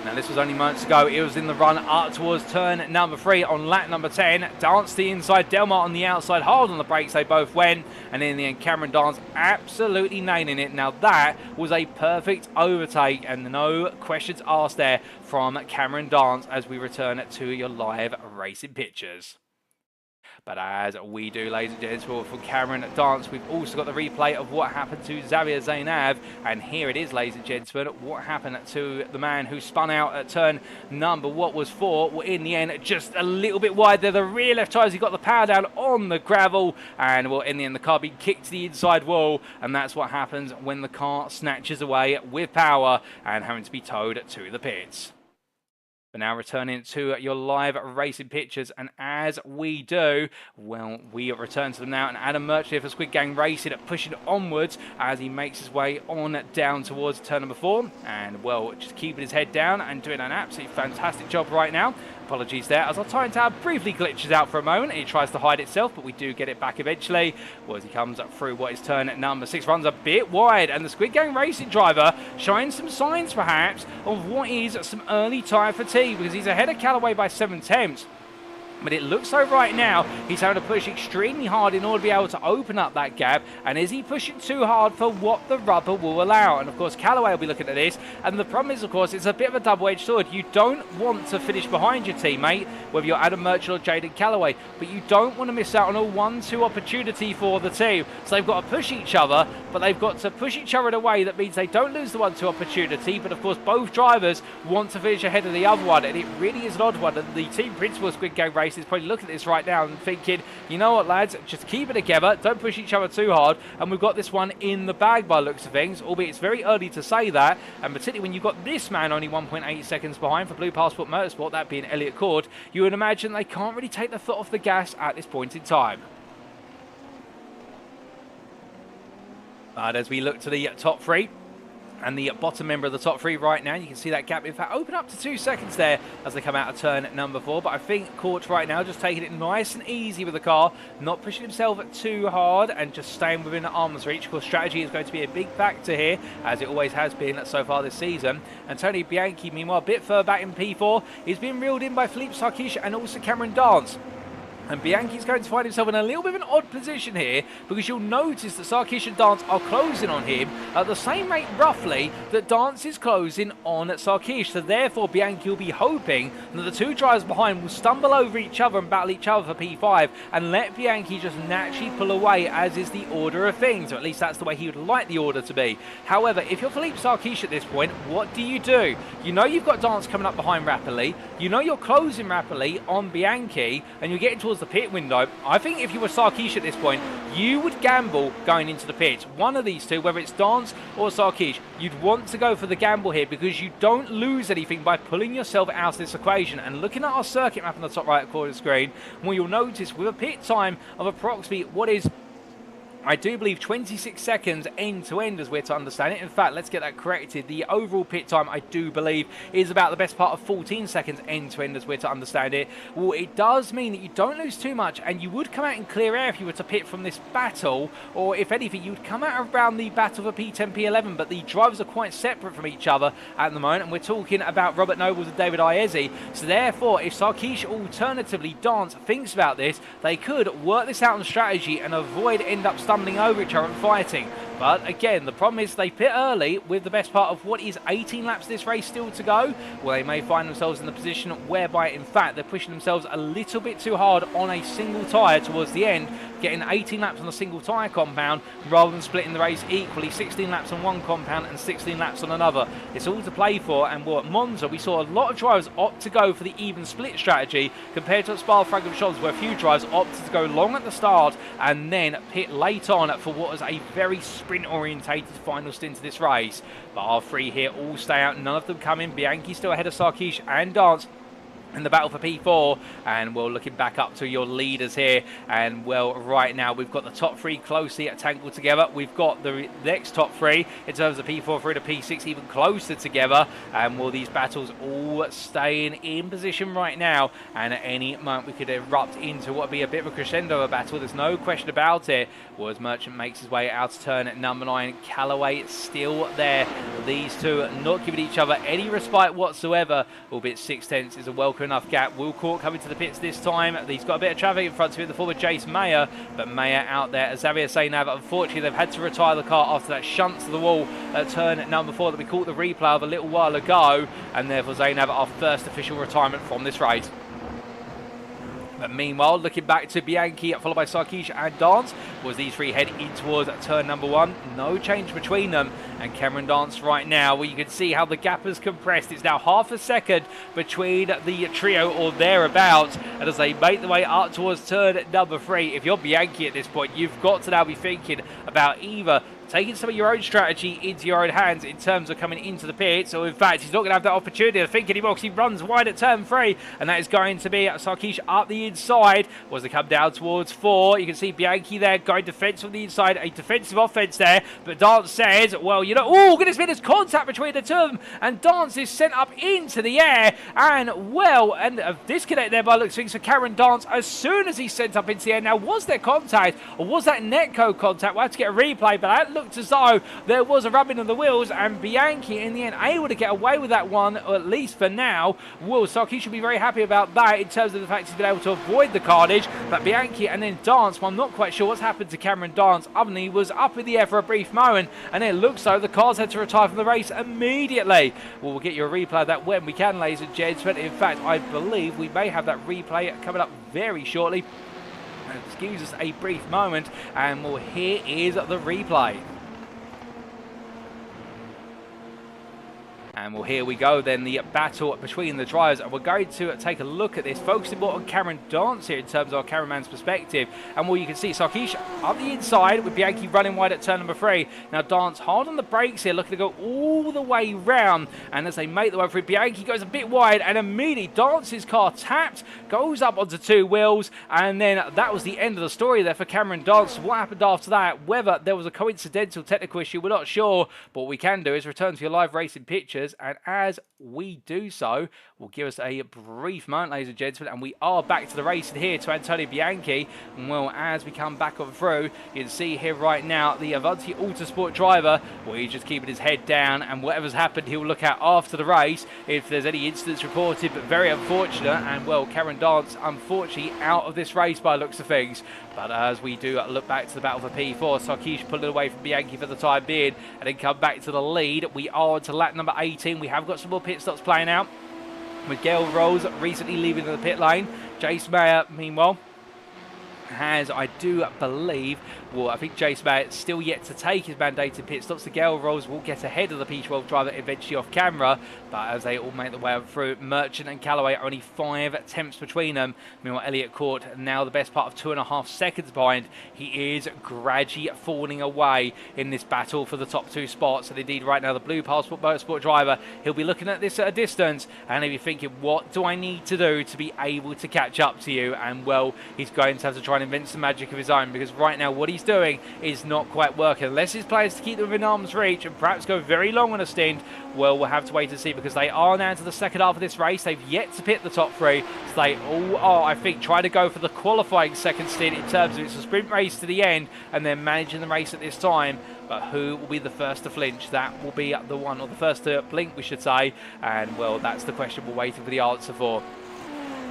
Now, this was only moments ago. It was in the run up towards turn number 3 on lap number 10. Dance to the inside, Delmar on the outside, hard on the brakes, they both went. And in the end, Cameron Dance absolutely nailing it. Now, that was a perfect overtake, and no questions asked there from Cameron Dance as we return to your live racing pictures. But as we do, ladies and gentlemen, for Cameron Dance, we've also got the replay of what happened to Xavier Zainab. And here it is, ladies and gentlemen, what happened to the man who spun out at turn number, what was 4? Well, in the end, just a little bit wide there. The rear left tyres, he got the power down on the gravel. And, well, in the end, the car being kicked to the inside wall. And that's what happens when the car snatches away with power and having to be towed to the pits. But now returning to your live racing pictures, and as we do, well, we return to them now, and Adam Murchley for Squid Gang Racing pushing onwards as he makes his way on down towards turn number 4, and, well, just keeping his head down and doing an absolutely fantastic job right now. Apologies there, as our time tab briefly glitches out for a moment. It tries to hide itself, but we do get it back eventually. Well, as he comes up through what is turn number 6, runs a bit wide, and the Squid Gang Racing driver showing some signs, perhaps, of what is some early tyre fatigue, because he's ahead of Callaway by 7/10. But it looks like right now he's having to push extremely hard in order to be able to open up that gap. And is he pushing too hard for what the rubber will allow? And of course, Callaway will be looking at this. And the problem is, of course, it's a bit of a double-edged sword. You don't want to finish behind your teammate, whether you're Adam Murchell or Jaden Callaway, but you don't want to miss out on a 1-2 opportunity for the team. So they've got to push each other, but they've got to push each other in a way that means they don't lose the 1-2 opportunity. But of course, both drivers want to finish ahead of the other one, and it really is an odd one. And the team principal of Squid Gang Racing is probably looking at this right now and thinking, you know what, lads, just keep it together, don't push each other too hard, and we've got this one in the bag by looks of things, albeit it's very early to say that, and particularly when you've got this man only 1.8 seconds behind for Blue Passport Motorsport, that being Elliot Cord, you would imagine they can't really take the foot off the gas at this point in time. But as we look to the top 3, and the bottom member of the top 3 right now, you can see that gap, in fact, open up to 2 seconds there as they come out of turn number 4. But I think Court right now just taking it nice and easy with the car, not pushing himself too hard and just staying within arm's reach. Of course, strategy is going to be a big factor here, as it always has been so far this season. And Tony Bianchi, meanwhile, a bit further back in P4, is being reeled in by Philippe Sarkish and also Cameron Dance. And Bianchi's going to find himself in a little bit of an odd position here, because you'll notice that Sarkish and Dance are closing on him at the same rate, roughly, that Dance is closing on Sarkish. So therefore, Bianchi will be hoping that the two drivers behind will stumble over each other and battle each other for P5 and let Bianchi just naturally pull away, as is the order of things, or at least that's the way he would like the order to be. However, if you're Philippe Sarkish at this point, what do? You know you've got Dance coming up behind rapidly, you know you're closing rapidly on Bianchi, and you're getting towards the pit window. I think if you were Sarkish at this point, you would gamble going into the pits. One of these two, whether it's Dance or Sarkish, you'd want to go for the gamble here, because you don't lose anything by pulling yourself out of this equation. And looking at our circuit map on the top right corner of the screen, well, you'll notice with a pit time of approximately what is, I do believe, 26 seconds end to end, as we're to understand it. In fact, let's get that corrected. The overall pit time, I do believe, is about the best part of 14 seconds end to end, as we're to understand it. Well, it does mean that you don't lose too much, and you would come out in clear air if you were to pit from this battle, or if anything, you would come out around the battle for P10, P11, but the drivers are quite separate from each other at the moment, and we're talking about Robert Nobles and David Iezzi. So therefore, if Sarkish, alternatively Dance, thinks about this, they could work this out on strategy and avoid end up stumbling over each other and fighting. But again, the problem is they pit early with the best part of what is 18 laps of this race still to go. Well, they may find themselves in the position whereby, in fact, they're pushing themselves a little bit too hard on a single tyre towards the end, getting 18 laps on a single tyre compound rather than splitting the race equally, 16 laps on one compound and 16 laps on another. It's all to play for, and well, at Monza we saw a lot of drivers opt to go for the even split strategy compared to at Spa-Francorchamps, where a few drivers opted to go long at the start and then pit late on for what was a very sprint-orientated final stint of this race. But our three here all stay out, none of them come in. Bianchi still ahead of Sarkish and Dance in the battle for P4, and we're looking back up to your leaders here, and well, right now we've got the top three closely tangled together. We've got the next top three in terms of P4 through to P6 even closer together, and will these battles all staying in position right now, and at any moment we could erupt into what would be a bit of a crescendo of a battle. There's no question about it. Well, as Merchant makes his way out to turn at number 9, Callaway still there. These two not giving each other any respite whatsoever, albeit 6/10 is a welcome enough gap. Will Court coming to the pits this time. He's got a bit of traffic in front of him, the forward Jace Mayer, but Mayer out there as Xavier Zainab. Unfortunately, they've had to retire the car after that shunt to the wall at turn at number 4 that we caught the replay of a little while ago, and therefore Zainab our first official retirement from this race. But meanwhile, looking back to Bianchi, followed by Sarkish and Dance, was these three head in towards turn number 1. No change between them. And Cameron Dance right now, where you can see how the gap has compressed. It's now half a second between the trio or thereabouts. And as they make their way up towards turn number 3, if you're Bianchi at this point, you've got to now be thinking about either taking some of your own strategy into your own hands in terms of coming into the pits, or in fact he's not going to have that opportunity to think anymore because he runs wide at turn 3, and that is going to be Sarkish up the inside. Was to come down towards 4, you can see Bianchi there going defence from the inside, a defensive offence there, but Dance says, well, you know, oh goodness me, there's contact between the two of them, and Dance is sent up into the air, and well, and a disconnect there by looks of things for Cameron Dance as soon as he's sent up into the air. Now, was there contact, or was that netcode contact? We'll have to get a replay, but that looked as though there was a rubbing of the wheels, and Bianchi in the end able to get away with that one, or at least for now. Will Sarkish should be very happy about that in terms of the fact he's been able to avoid the carnage, but Bianchi and then Dance, well, I'm not quite sure what's happened to Cameron Dance other than he was up in the air for a brief moment, and it looks like the cars had to retire from the race immediately. Well, we'll get you a replay of that when we can, ladies and gentlemen. In fact, I believe we may have that replay coming up very shortly. Excuse us a brief moment, and well, here is the replay. And well, here we go then, the battle between the drivers. And we're going to take a look at this, focusing more on Cameron Dance here in terms of our cameraman's perspective. And well, you can see Sarkish up the inside with Bianchi running wide at turn number 3. Now Dance hard on the brakes here, looking to go all the way round. And as they make the way through, Bianchi goes a bit wide, and immediately Dance's car tapped, goes up onto 2 wheels. And then that was the end of the story there for Cameron Dance. What happened after that, whether there was a coincidental technical issue, we're not sure. But what we can do is return to your live racing pictures And as we do so, we'll give us a brief moment, ladies and gentlemen, and we are back to the racing here to Antonio Bianchi. And well, as we come back on through, you can see here right now the Avanti Autosport driver, well, he's just keeping his head down, and whatever's happened, he'll look out after the race if there's any incidents reported, but very unfortunate. And well, Karen Dance, unfortunately, out of this race by looks of things. But as we do look back to the battle for P4, Sarkish pulling away from Bianchi for the time being, and then come back to the lead. We are on to lap number 18. We have got some more pit stops playing out. Miguel Rolls recently leaving the pit lane. Jace Mayer, meanwhile, has, I do believe, well, I think Jace Mayer still yet to take his mandated pit stops. The Gale Rolls will get ahead of the P12 driver eventually off camera, but as they all make their way up through, Merchant and Callaway only 5 tenths between them. Meanwhile, Elliott Court now the best part of 2.5 seconds behind. He is gradually falling away in this battle for the top 2 spots, and indeed right now the Blue Passport Motorsport driver, he'll be looking at this at a distance, and he'll be thinking, what do I need to do to be able to catch up to you? And well, he's going to have to try and invent some magic of his own, because right now what he's doing is not quite working. Unless his players to keep them within arm's reach and perhaps go very long on a stint, well, we'll have to wait and see, because they are now to the second half of this race. They've yet to pit the top 3, so they all are, I think, trying to go for the qualifying second stint in terms of it's a sprint race to the end, and they're managing the race at this time. But who will be the first to flinch? That will be the one, or the first to blink, we should say. And well, that's the question we're waiting for the answer for.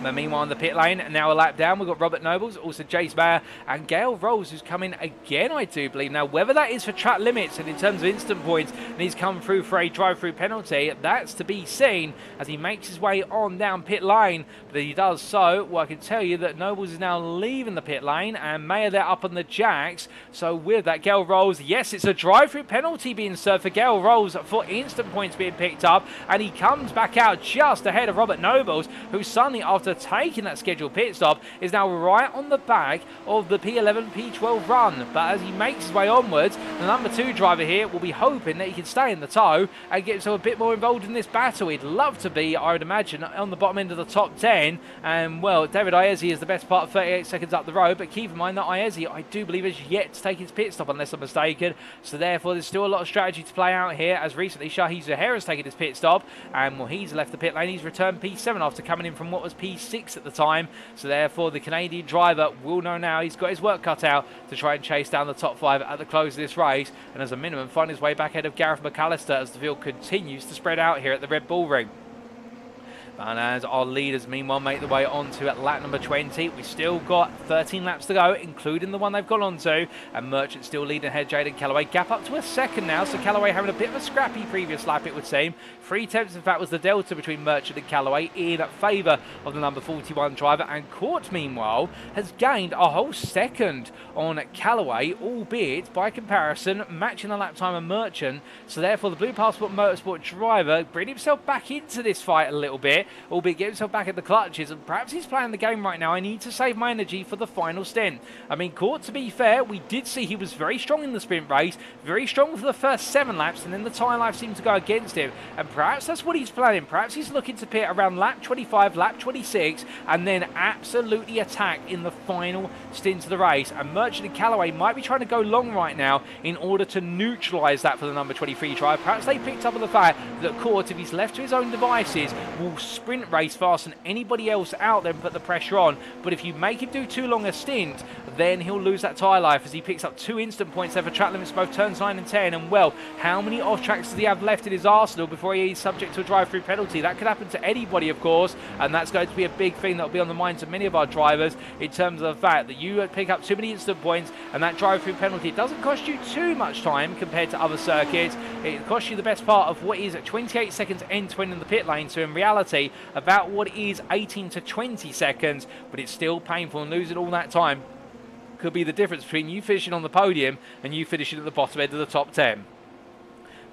But meanwhile, in the pit lane, now a lap down, we've got Robert Nobles, also Jace Mayer, and Gale Rolls, who's come in again, I do believe. Now, whether that is for track limits and in terms of instant points, and he's come through for a drive-through penalty, that's to be seen as he makes his way on down pit lane. But he does so, well, I can tell you that Nobles is now leaving the pit lane, and Mayer there up on the jacks. So with that, Gale Rolls, yes, it's a drive-through penalty being served for Gale Rolls for instant points being picked up, and he comes back out just ahead of Robert Nobles, who suddenly, after taking that scheduled pit stop, is now right on the back of the P11, P12 run. But as he makes his way onwards, the number 2 driver here will be hoping that he can stay in the tow and get himself a bit more involved in this battle. He'd love to be, I would imagine, on the bottom end of the top 10. And well, David Iezzi is the best part of 38 seconds up the road, but keep in mind that Iezzi, I do believe, is yet to take his pit stop, unless I'm mistaken. So therefore, there's still a lot of strategy to play out here, as recently Shahi Zahir has taken his pit stop, and well, he's left the pit lane. He's returned P7 after coming in from what was P6 at the time. So therefore, the Canadian driver will know now he's got his work cut out to try and chase down the top 5 at the close of this race, and as a minimum find his way back ahead of Gareth McAllister as the field continues to spread out here at the Red Bull Ring. And as our leaders, meanwhile, make their way on to lap number 20, we've still got 13 laps to go, including the one they've gone on to. And Merchant still leading ahead, Jaden Callaway. Gap up to a second now, so Callaway having a bit of a scrappy previous lap, it would seem. 3 tenths, in fact, was the delta between Merchant and Callaway in favour of the number 41 driver. And Court, meanwhile, has gained a whole second on Callaway, albeit, by comparison, matching the lap time of Merchant. So therefore, the Blue Passport Motorsport driver bringing himself back into this fight a little bit, albeit get himself back at the clutches, and perhaps he's playing the game right now. I need to save my energy for the final stint. I mean, Court, to be fair, we did see he was very strong in the sprint race, very strong for the first 7 laps, and then the tyre life seemed to go against him, and perhaps that's what he's planning. Perhaps he's looking to pit around lap 25, lap 26, and then absolutely attack in the final stint of the race. And Merchant and Callaway might be trying to go long right now in order to neutralise that for the number 23 driver. Perhaps they picked up on the fact that Court, if he's left to his own devices, will sprint race fast and anybody else out there and put the pressure on. But if you make him do too long a stint, then he'll lose that tyre life, as he picks up 2 instant points there for track limits both turns 9 and 10. And well, how many off tracks does he have left in his arsenal before he's subject to a drive-through penalty? That could happen to anybody, of course, and that's going to be a big thing that will be on the minds of many of our drivers, in terms of the fact that you pick up too many instant points, and that drive-through penalty, it doesn't cost you too much time compared to other circuits. It costs you the best part of what is 28 seconds end-to-end in the pit lane, so in reality about what is 18 to 20 seconds, but it's still painful, and losing all that time could be the difference between you finishing on the podium and you finishing at the bottom end of the top 10.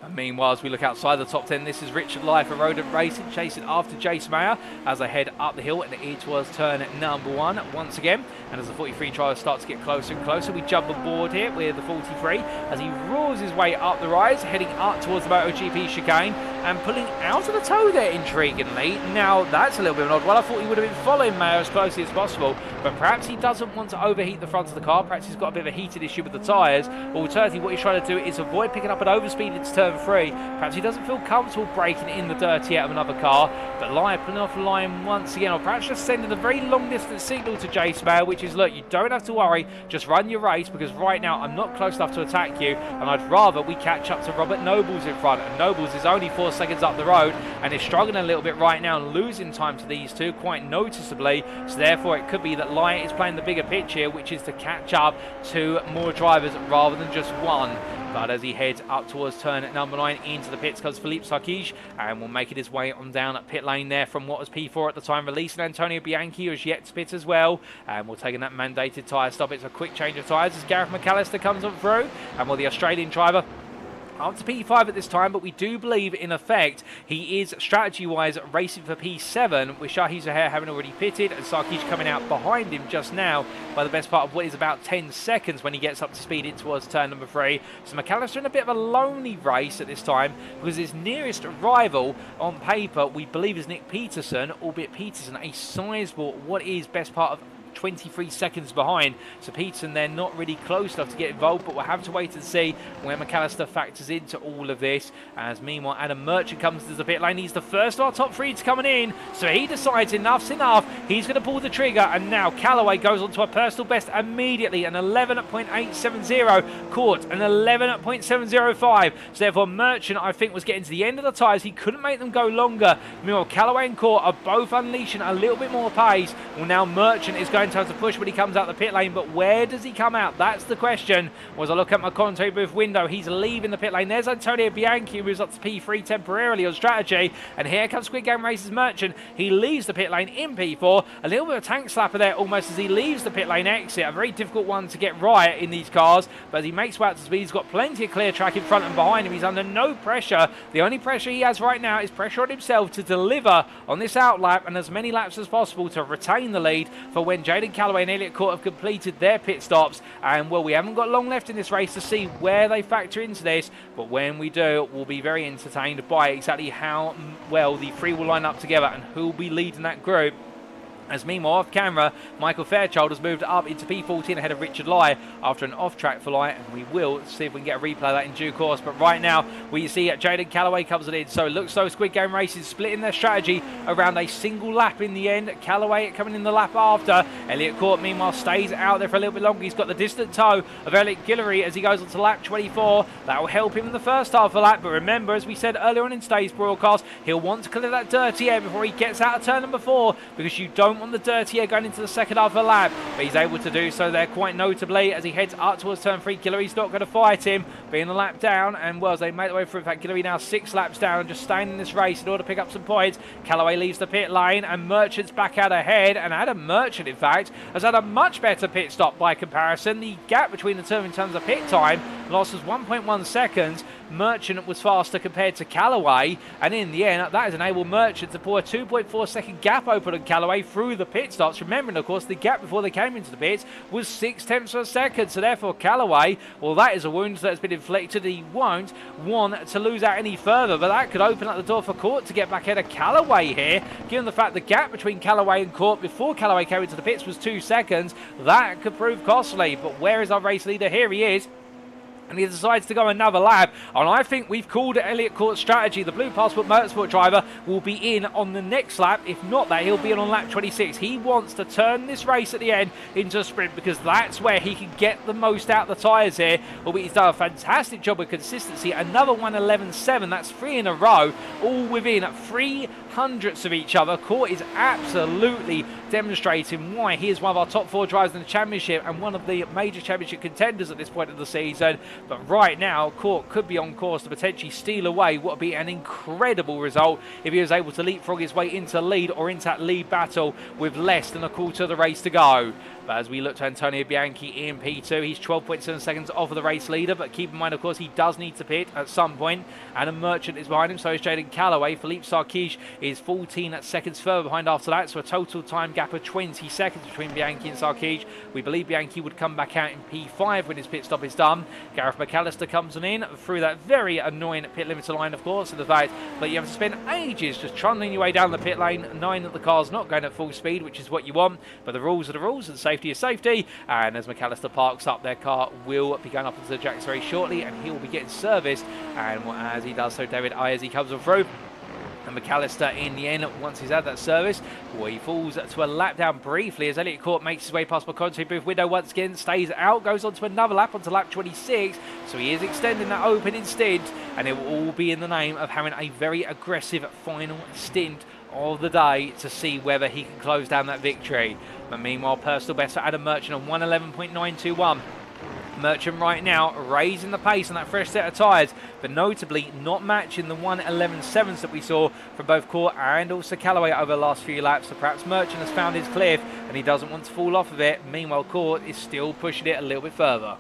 And meanwhile, as we look outside the top 10, this is Richard Life of Rodent Racing chasing after Jace Mayer as they head up the hill, and it was turn number 1 once again. And as the 43 driver starts to get closer and closer, we jump on board here with the 43 as he roars his way up the rise, heading up towards the MotoGP chicane. and pulling out of the toe there, intriguingly. Now, that's a little bit of an odd one. I thought he would have been following Mayo as closely as possible, but perhaps he doesn't want to overheat the front of the car. Perhaps he's got a bit of a heated issue with the tyres. Alternatively, what he's trying to do is avoid picking up an overspeed into turn 3. Perhaps he doesn't feel comfortable braking in the dirty out of another car, but Lion pulling off the line once again, or perhaps just sending a very long distance signal to Jace Mayo, which is, look, you don't have to worry, just run your race, because right now I'm not close enough to attack you, and I'd rather we catch up to Robert Nobles in front. And Nobles is only 4 seconds up the road and is struggling a little bit right now and losing time to these two quite noticeably. So therefore it could be that Lion is playing the bigger pitch here, which is to catch up to more drivers rather than just one. But as he heads up towards turn at number 9 into the pits comes Philippe Sarkis, and will make it his way on down at pit lane there from what was P4 at the time, releasing Antonio Bianchi, who is yet to pit as well, and we're taking that mandated tyre stop. It's a quick change of tyres as Gareth McAllister comes on through, and the Australian driver up to P5 at this time, but we do believe in effect he is strategy-wise racing for P7, with Shahi Zahir having already pitted and Sarkis coming out behind him just now by the best part of what is about 10 seconds when he gets up to speed in towards turn number 3. So McAllister in a bit of a lonely race at this time, because his nearest rival on paper we believe is Nick Peterson, albeit Peterson a sizable, what is best part of 23 seconds behind. So Peterson, they're not really close enough to get involved, but we'll have to wait and see where McAllister factors into all of this. As meanwhile, Adam Merchant comes to the pit lane. He's the first of our top 3 to coming in, so he decides enough's enough. He's going to pull the trigger, and now Callaway goes on to a personal best immediately, an 11.870, caught an 11.705. So therefore Merchant, I think, was getting to the end of the tyres. He couldn't make them go longer. Meanwhile, Callaway and Court are both unleashing a little bit more pace. Well, now Merchant is going to have to push when he comes out the pit lane, but where does he come out? That's the question. As I look at my commentary booth window, he's leaving the pit lane. There's Antonio Bianchi, who moves up to P3 temporarily on strategy, and here comes Squid Game Races Merchant. He leaves the pit lane in P4. A little bit of a tank slapper there almost as he leaves the pit lane exit. A very difficult one to get right in these cars, but as he makes way out to speed, he's got plenty of clear track in front and behind him. He's under no pressure. The only pressure he has right now is pressure on himself to deliver on this outlap and as many laps as possible to retain the lead for when Jaden Callaway and Elliot Court have completed their pit stops. And well, we haven't got long left in this race to see where they factor into this, but when we do, we'll be very entertained by exactly how well the 3 will line up together and who will be leading that group. As meanwhile, off camera, Michael Fairchild has moved up into P14 ahead of Richard Lai after an off-track for Lai, and we will see if we can get a replay of that in due course. But right now, we see Jaden Callaway comes it in. So it looks so Squid Game Racing splitting their strategy around a single lap in the end. Callaway coming in the lap after. Elliot Court, meanwhile, stays out there for a little bit longer. He's got the distant toe of Elliot Guillory as he goes on to lap 24. That will help him in the first half of the lap. But remember, as we said earlier on in today's broadcast, he'll want to clear that dirty air before he gets out of turn number 4, because you don't want the dirty air going into the second half of the lap. But he's able to do so there quite notably as he heads up towards turn 3. Guillory's not going to fight him, being a lap down, and well, as they make their way through, in fact, Guillory now 6 laps down, just staying in this race in order to pick up some points. Callaway leaves the pit lane, and Merchant's back out ahead, and Adam Merchant, in fact, has had a much better pit stop by comparison. The gap between the two in terms of pit time lost was 1.1 seconds. Merchant was faster compared to Callaway, and in the end, that has enabled Merchant to pull a 2.4 second gap open on Callaway through the pit stops. Remembering, of course, the gap before they came into the pits was 0.6 of a second, so therefore Callaway, well, that is a wound that has been inflicted. He won't want to lose out any further, but that could open up the door for Court to get back ahead of Callaway here, given the fact the gap between Callaway and Court before Callaway came into the pits was 2 seconds. That could prove costly, but where is our race leader? Here he is. And he decides to go another lap. And I think we've called it Elliot Court's strategy. The Blue Passport Motorsport driver will be in on the next lap. If not that, he'll be in on lap 26. He wants to turn this race at the end into a sprint, because that's where he can get the most out of the tyres here. But he's done a fantastic job with consistency. Another 1:11.7. That's 3 in a row, all within 300ths of each other. Court is absolutely demonstrating why he is one of our top 4 drivers in the championship and one of the major championship contenders at this point of the season. But right now, Court could be on course to potentially steal away what would be an incredible result if he was able to leapfrog his way into lead or into that lead battle with less than a quarter of the race to go. But as we look to Antonio Bianchi in P2, he's 12.7 seconds off of the race leader, but keep in mind, of course, he does need to pit at some point. Adam Merchant is behind him, so is Jaden Callaway. Philippe Sarkis is 14 seconds further behind after that, so a total time gap of 20 seconds between Bianchi and Sarkis. We believe Bianchi would come back out in P5 when his pit stop is done. Gareth Gareth McAllister comes on in through that very annoying pit limiter line, of course, and the fact that you have to spend ages just trundling your way down the pit lane, knowing that the car's not going at full speed, which is what you want, but the rules are the rules, and safety is safety. And as McAllister parks up, their car will be going up into the jacks very shortly, and he will be getting serviced. And as he does so, David Ayers, he comes on through. And McAllister, in the end, once he's had that service, he falls to a lap down briefly as Elliott Court makes his way past McConaughey booth window once again, stays out, goes on to another lap onto lap 26. So he is extending that opening stint, and it will all be in the name of having a very aggressive final stint of the day to see whether he can close down that victory. But meanwhile, personal best for Adam Merchant on 1:11.921. Merchant right now raising the pace on that fresh set of tyres, but notably not matching the 1:11.7s that we saw from both Court and also Callaway over the last few laps. So perhaps Merchant has found his cliff and he doesn't want to fall off of it. Meanwhile, Court is still pushing it a little bit further.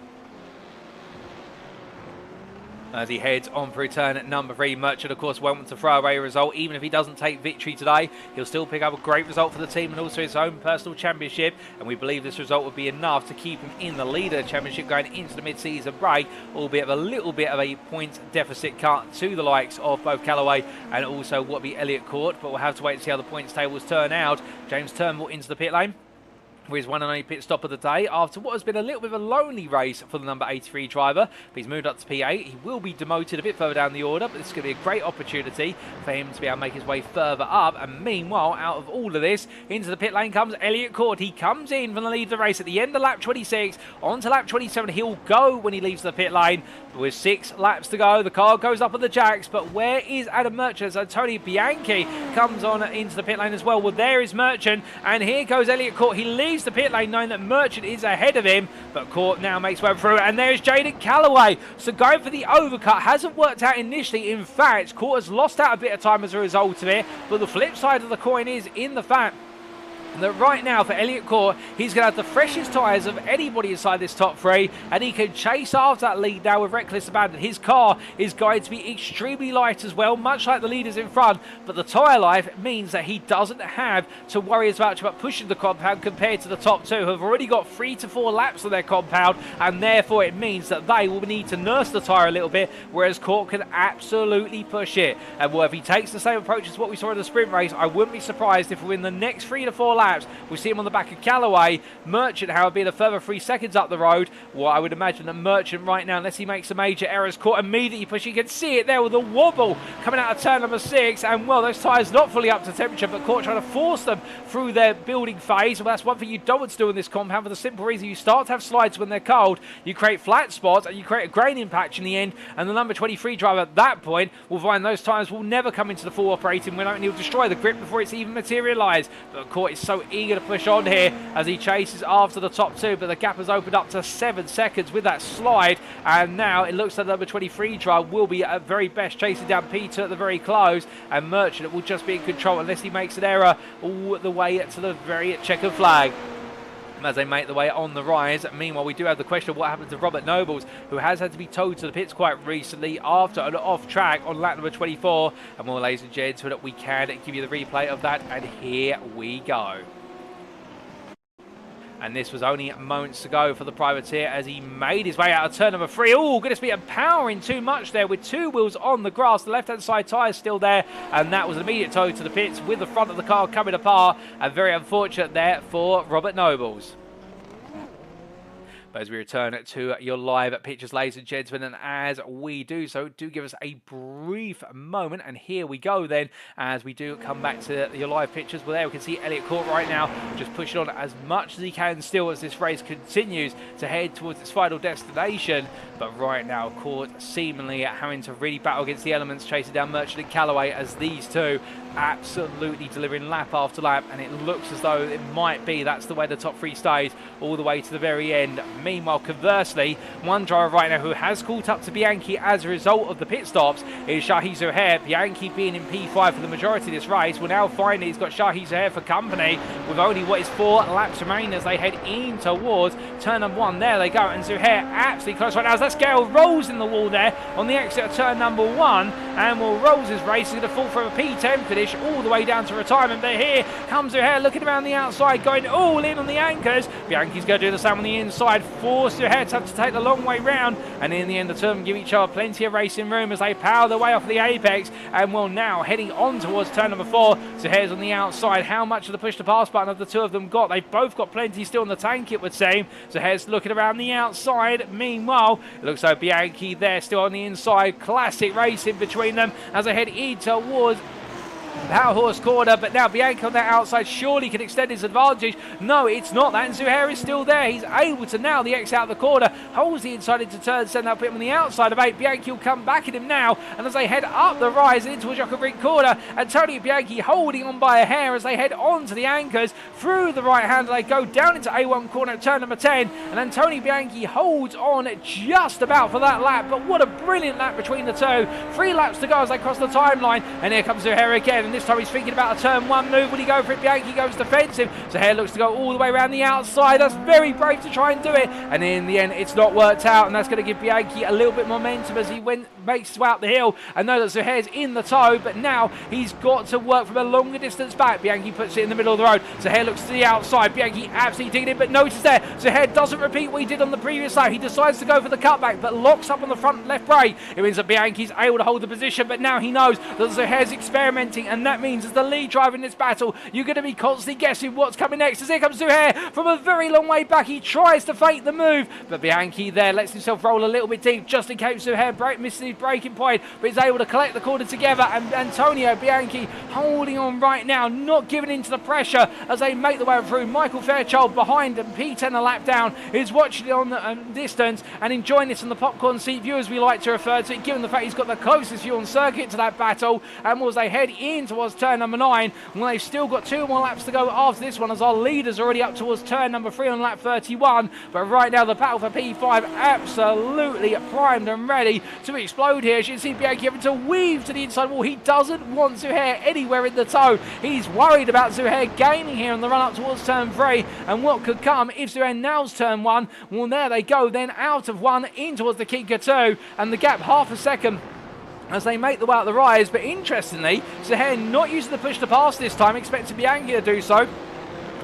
As he heads on for turn at number 3, Merchant, of course, won't want to throw away a result. Even if he doesn't take victory today, he'll still pick up a great result for the team and also his own personal championship. And we believe this result will be enough to keep him in the lead of the championship going into the mid-season break, albeit with a little bit of a point deficit cut to the likes of both Callaway and also what will be Elliott Court. But we'll have to wait and see how the points tables turn out. James Turnbull into the pit lane for his one and only pit stop of the day after what has been a little bit of a lonely race for the number 83 driver. But he's moved up to P8. He will be demoted a bit further down the order, but this is going to be a great opportunity for him to be able to make his way further up. And meanwhile, out of all of this, into the pit lane comes Elliott Court. He comes in from the lead of the race at the end of lap 26 on to lap 27. He'll go when he leaves the pit lane. With 6 laps to go, the car goes up on the jacks, but where is Adam Merchant? So Tony Bianchi comes on into the pit lane as well. Well, there is Merchant, and here goes Elliott Court. He leaves the pit lane knowing that Merchant is ahead of him, but Court now makes way through, and there's Jaden Callaway. So going for the overcut hasn't worked out initially. In fact, Court has lost out a bit of time as a result of it, but the flip side of the coin is in the fact that right now for Elliott Court, he's going to have the freshest tyres of anybody inside this top 3, and he can chase after that lead now with reckless abandon. His car is going to be extremely light as well, much like the leaders in front, but the tyre life means that he doesn't have to worry as much about pushing the compound compared to the top 2, who have already got 3 to 4 laps on their compound, and therefore it means that they will need to nurse the tyre a little bit, whereas Court can absolutely push it. And well, if he takes the same approach as what we saw in the sprint race, I wouldn't be surprised if within the next 3 to 4 laps we see him on the back of Callaway. Merchant, however, being a further 3 seconds up the road. Well, I would imagine that Merchant right now, unless he makes some major errors, Court immediately pushing. You can see it there with the wobble coming out of turn number 6, and well, those tyres not fully up to temperature, but Court trying to force them through their building phase. Well, that's one thing you don't want to do in this compound for the simple reason you start to have slides when they're cold, you create flat spots and you create a graining patch in the end, and the number 23 driver at that point will find those tyres will never come into the full operating window, and he'll destroy the grip before it's even materialised. But Court is so eager to push on here as he chases after the top 2, but the gap has opened up to 7 seconds with that slide, and now it looks like the number 23 driver will be at very best chasing down Peter at the very close, and Merchant will just be in control unless he makes an error all the way to the very checkered flag as they make the way on the rise. Meanwhile, we do have the question of what happened to Robert Nobles, who has had to be towed to the pits quite recently after an off track on lap number 24. And more, ladies and gents, so that we can give you the replay of that, and here we go. And this was only moments to go for the privateer as he made his way out of turn number 3. Oh, goodness me, empowering too much there with 2 wheels on the grass. The left-hand side tyre still there, and that was an immediate tow to the pits with the front of the car coming apart. And very unfortunate there for Robert Nobles. But as we return to your live pictures, ladies and gentlemen, and as we do so, do give us a brief moment. And here we go then, as we do come back to your live pictures. Well, there we can see Elliott Court right now just pushing on as much as he can still as this race continues to head towards its final destination. But right now, Court seemingly having to really battle against the elements, chasing down Merchant and Callaway, as these two absolutely delivering lap after lap, and it looks as though it might be that's the way the top 3 stays all the way to the very end. Meanwhile, conversely, one driver right now who has caught up to Bianchi as a result of the pit stops is Shahi Zuhair. Bianchi being in P5 for the majority of this race will now find that he's got Shahi Zuhair for company with only what is 4 laps remaining as they head in towards turn number 1. There they go, and Zuhair absolutely close right now as that scale rolls in the wall there on the exit of turn number 1, and well, Rolls' race is going to fall from a P10 finish all the way down to retirement. But here comes Zuhair looking around the outside, going all in on the anchors. Bianchi's going to do the same on the inside, force Zuhair to have to take the long way round, and in the end the two of them give each other plenty of racing room as they power their way off the apex, and will now heading on towards turn number 4. Zuhair's on the outside. How much of the push to pass button have the two of them got? They've both got plenty still in the tank, it would seem. Zuhair's looking around the outside. Meanwhile, it looks like Bianchi there still on the inside. Classic racing between them as they head in towards Power Horse corner, but now Bianchi on that outside surely can extend his advantage. No, it's not that, and Zuhair is still there. He's able to now the X out of the corner, holds the inside into turn, send that put him on the outside of 8. Bianchi will come back at him now, and as they head up the rise and into a Jokovic corner, Antonio Bianchi holding on by a hair as they head on to the anchors. Through the right hand, they go down into A1 corner at turn number 10, and Antonio Bianchi holds on just about for that lap, but what a brilliant lap between the two. 3 laps to go as they cross the timeline, and here comes Zuhair again, and this time he's thinking about a turn 1 move. Will he go for it? Bianchi goes defensive. Zuhair looks to go all the way around the outside. That's very brave to try and do it, and in the end it's not worked out, and that's going to give Bianchi a little bit more momentum as he makes his way up the hill. I know that Zuhair's in the tow, but now he's got to work from a longer distance back. Bianchi puts it in the middle of the road. Zuhair looks to the outside. Bianchi absolutely digging in, but notice there Zuhair doesn't repeat what he did on the previous lap. He decides to go for the cutback, but locks up on the front left brake. It means that Bianchi's able to hold the position, but now he knows that Zuhair's experimenting, and that means as the lead driver in this battle, you're going to be constantly guessing what's coming next. As here comes Zuhair from a very long way back. He tries to fake the move, but Bianchi there lets himself roll a little bit deep just in case Zuhair misses his braking point, but he's able to collect the corner together, and Antonio Bianchi holding on right now, not giving in to the pressure as they make the way through. Michael Fairchild behind them, P10 a lap down, is watching it on the distance and enjoying this on the popcorn seat view as we like to refer to it, given the fact he's got the closest view on circuit to that battle. And as they head in towards turn number 9, well, they've still got 2 more laps to go after this one, as our leader's already up towards turn number 3 on lap 31. But right now the battle for P5 absolutely primed and ready to explode here. As you can see Bianchi having to weave to the inside wall. He doesn't want Zuhair anywhere in the tow. He's worried about Zuhair gaining here on the run up towards turn 3, and what could come if Zuhair nails turn 1. Well, there they go then, out of 1 in towards the Kinka 2, and the gap half a second as they make the way up the rise. But interestingly, Zuhair not using the push to pass this time, expecting Bianchi to do so,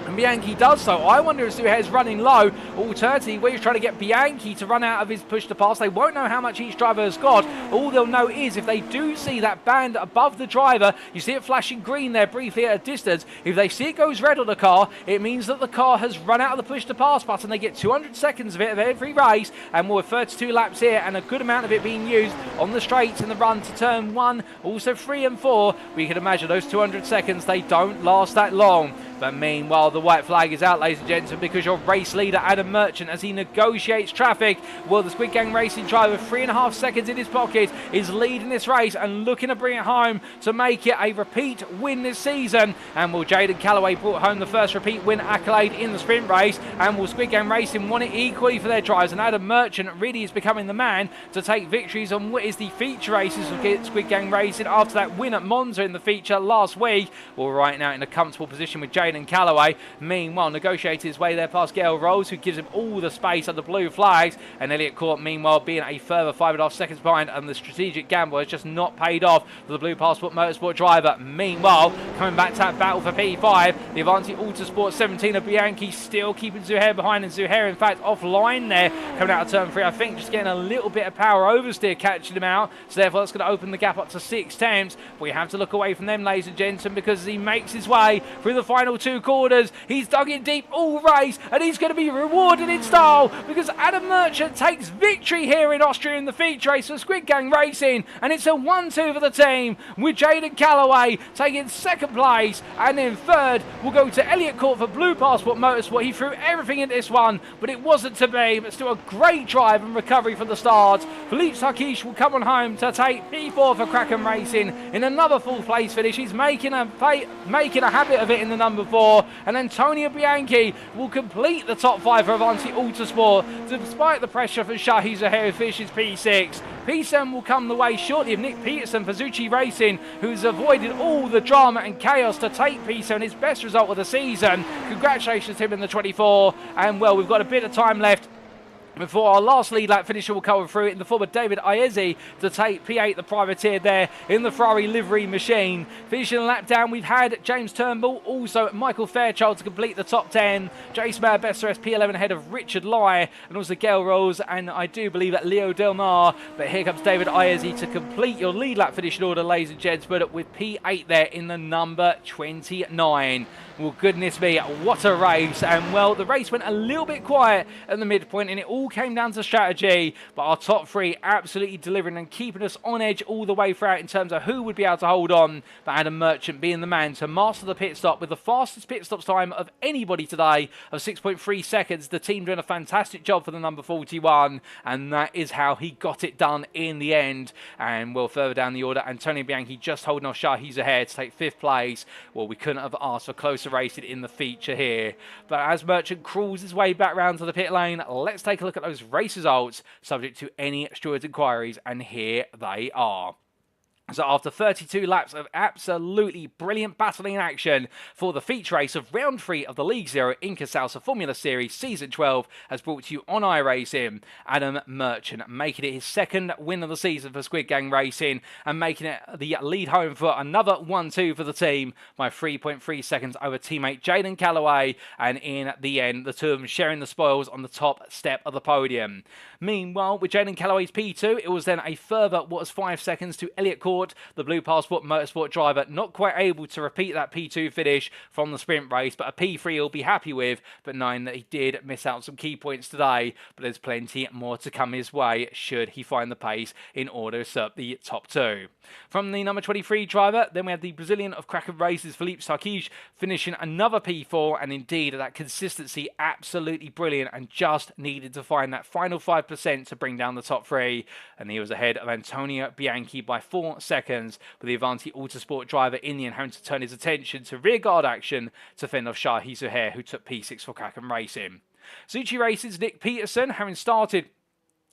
and Bianchi does so. I wonder if Zuhair's running low. Alternatively, we're trying to get Bianchi to run out of his push to pass. They won't know how much each driver has got. All they'll know is if they do see that band above the driver, you see it flashing green there briefly at a distance. If they see it goes red on the car, it means that the car has run out of the push to pass button. They get 200 seconds of it of every race, and we're 32 laps here, and a good amount of it being used on the straights in the run to turn 1, also 3 and 4. We can imagine those 200 seconds, they don't last that long. But meanwhile, the white flag is out, ladies and gentlemen, because your race leader, Adam Merchant, as he negotiates traffic, well, the Squid Gang Racing driver, 3.5 seconds in his pocket, is leading this race and looking to bring it home to make it a repeat win this season. And will Jaden Calloway brought home the first repeat win accolade in the sprint race, and will Squid Gang Racing want it equally for their drivers. And Adam Merchant really is becoming the man to take victories on what is the feature races of Squid Gang Racing after that win at Monza in the feature last week. Well, right now in a comfortable position with Jaden Calloway. Meanwhile, negotiated his way there past Gail Rolls, who gives him all the space under blue flags, and Elliot Court meanwhile being a further 5.5 seconds behind, and the strategic gamble has just not paid off for the Blue Passport Motorsport driver. Meanwhile, coming back to that battle for P5, the Avanti Autosport 17 of Bianchi still keeping Zuhair behind, and Zuhair in fact offline there coming out of turn 3. I think just getting a little bit of power oversteer catching him out, so therefore that's going to open the gap up to 6 tenths. We have to look away from them, ladies and gentlemen, because he makes his way through the final 2 quarters. He's dug in deep all race, and he's going to be rewarded in style, because Adam Merchant takes victory here in Austria in the feature race for Squid Gang Racing, and it's a 1-2 for the team, with Jaden Calloway taking 2nd place, and then 3rd will go to Elliot Court for Blue Passport Motorsport. He threw everything into this one, but it wasn't to be, but still a great drive and recovery from the start. Philippe Sarkish will come on home to take P4 for Kraken Racing in another 4th place finish. He's making a habit of it in the number 4, and Antonio Bianchi will complete the top 5 for Avanti Autosport, despite the pressure from Shahi Zuhair, who finishes P6. P7 will come the way shortly of Nick Peterson for Zucchi Racing, who's avoided all the drama and chaos to take P7 his best result of the season. Congratulations to him in the 24, and well, we've got a bit of time left before our last lead lap finisher will come through in the form of David Iezzi to take P8, the privateer, there in the Ferrari livery machine. Finishing the lap down, we've had James Turnbull, also Michael Fairchild to complete the top 10. Jace Mayer, best rest P11 ahead of Richard Lai, and also Gail Rolls, and I do believe that Leo Del Mar. But here comes David Iezzi to complete your lead lap finishing order, ladies and gents, but with P8 there in the number 29. Well, goodness me, what a race. And, well, the race went a little bit quiet at the midpoint, and it all came down to strategy. But our top three absolutely delivering and keeping us on edge all the way throughout in terms of who would be able to hold on. But Adam Merchant being the man to master the pit stop with the fastest pit stop time of anybody today of 6.3 seconds. The team doing a fantastic job for the number 41, and that is how he got it done in the end. And, well, further down the order, Antonio Bianchi just holding off Shahi's ahead to take 5th place. Well, we couldn't have asked for closer racing in the feature here. But as Merchant crawls his way back round to the pit lane, let's take a look at those race results subject to any stewards' inquiries, and here they are. So after 32 laps of absolutely brilliant battling action for the feature race of round 3 of the League Zero Inca Salsa Formula Series Season 12 as brought to you on iRacing, Adam Merchant making it his second win of the season for Squid Gang Racing and making it the lead home for another 1-2 for the team by 3.3 seconds over teammate Jaden Calloway, and in the end the two of them sharing the spoils on the top step of the podium. Meanwhile, with Jaden Calloway's P2, it was then a further 5 seconds to Elliot Court, the Blue Passport Motorsport driver, not quite able to repeat that P2 finish from the sprint race, but a P3 he'll be happy with, but knowing that he did miss out some key points today, but there's plenty more to come his way should he find the pace in order to usurp the top 2. From the number 23 driver, then we had the Brazilian of Kraken Races, Felipe Sarkis, finishing another P4, and indeed that consistency absolutely brilliant, and just needed to find that final 5% to bring down the top 3, and he was ahead of Antonio Bianchi by 4 seconds, with the Avanti Autosport driver in the end having to turn his attention to rearguard action to fend off Shahi Zuhair, who took P6 for Kraken Racing. Zucchi Racing's Nick Peterson, having started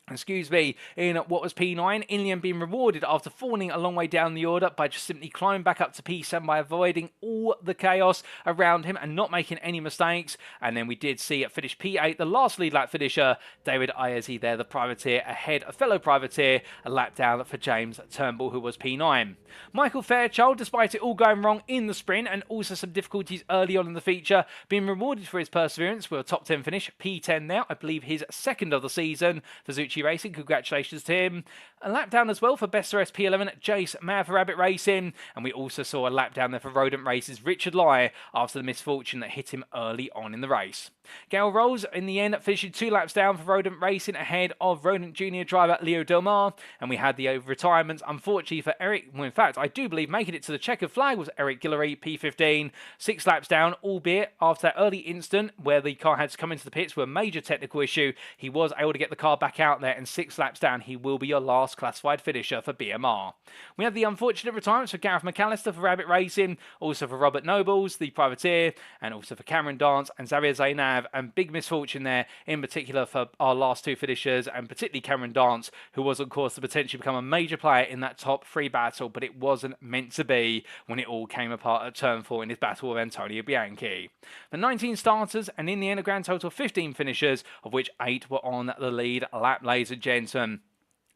in what was P9, in the end being rewarded after falling a long way down the order by just simply climbing back up to P7 by avoiding all the chaos around him and not making any mistakes. And then we did see it finish P8, the last lead lap finisher, David Iezzi there, the privateer, ahead of fellow privateer, a lap down for James Turnbull, who was P9. Michael Fairchild, despite it all going wrong in the sprint and also some difficulties early on in the feature, being rewarded for his perseverance with a top 10 finish, P10 now, I believe his second of the season for Zucchi Racing. Congratulations to him. A lap down as well for Best P11, Jace Mayer for Rabbit Racing, and we also saw a lap down there for Rodent Races, Richard Lai, after the misfortune that hit him early on in the race. Gail Rolls in the end finishing 2 laps down for Rodent Racing ahead of Rodent Junior driver Leo Del Mar, and we had the retirements unfortunately for Eric, well in fact I do believe making it to the checkered flag was Eric Guillory, P15, 6 laps down, albeit after that early instant where the car had to come into the pits with a major technical issue, he was able to get the car back out there, and 6 laps down he will be your last classified finisher for BMR. We had the unfortunate retirements for Gareth McAllister for Rabbit Racing, also for Robert Nobles, the privateer, and also for Cameron Dance and Xavier Zainav, and big misfortune there in particular for our last 2 finishers, and particularly Cameron Dance, who was of course to potentially become a major player in that top 3 battle, but it wasn't meant to be when it all came apart at turn 4 in his battle with Antonio Bianchi. The 19 starters, and in the end a grand total of 15 finishers, of which 8 were on the lead lap, ladies and gentlemen.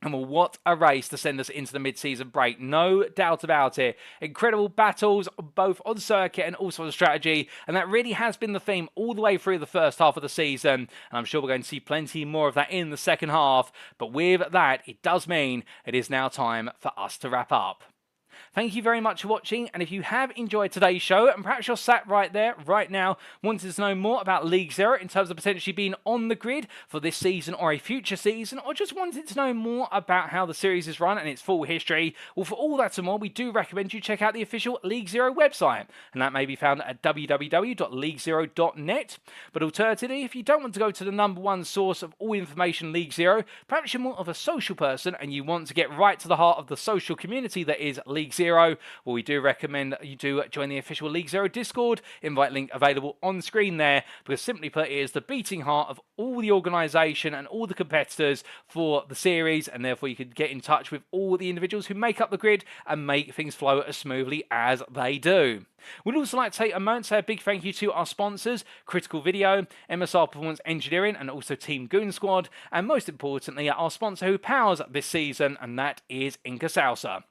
And well, what a race to send us into the mid-season break, no doubt about it. Incredible battles, both on circuit and also on strategy, and that really has been the theme all the way through the first half of the season, and I'm sure we're going to see plenty more of that in the second half, but with that, it does mean it is now time for us to wrap up. Thank you very much for watching, and if you have enjoyed today's show, and perhaps you're sat right there, right now, wanting to know more about League Zero in terms of potentially being on the grid for this season or a future season, or just wanted to know more about how the series is run and its full history, well, for all that and more, we do recommend you check out the official League Zero website, and that may be found at www.leaguezero.net. But alternatively, if you don't want to go to the #1 source of all information League Zero, perhaps you're more of a social person and you want to get right to the heart of the social community that is League Zero. Well, we do recommend that you do join the official League Zero Discord. Invite link available on screen there, because simply put, it is the beating heart of all the organisation and all the competitors for the series, and therefore you can get in touch with all the individuals who make up the grid and make things flow as smoothly as they do. We'd also like to take a moment to say a big thank you to our sponsors, Critical Video, MSR Performance Engineering, and also Team Goon Squad, and most importantly, our sponsor who powers this season, and that is Inca Salsa.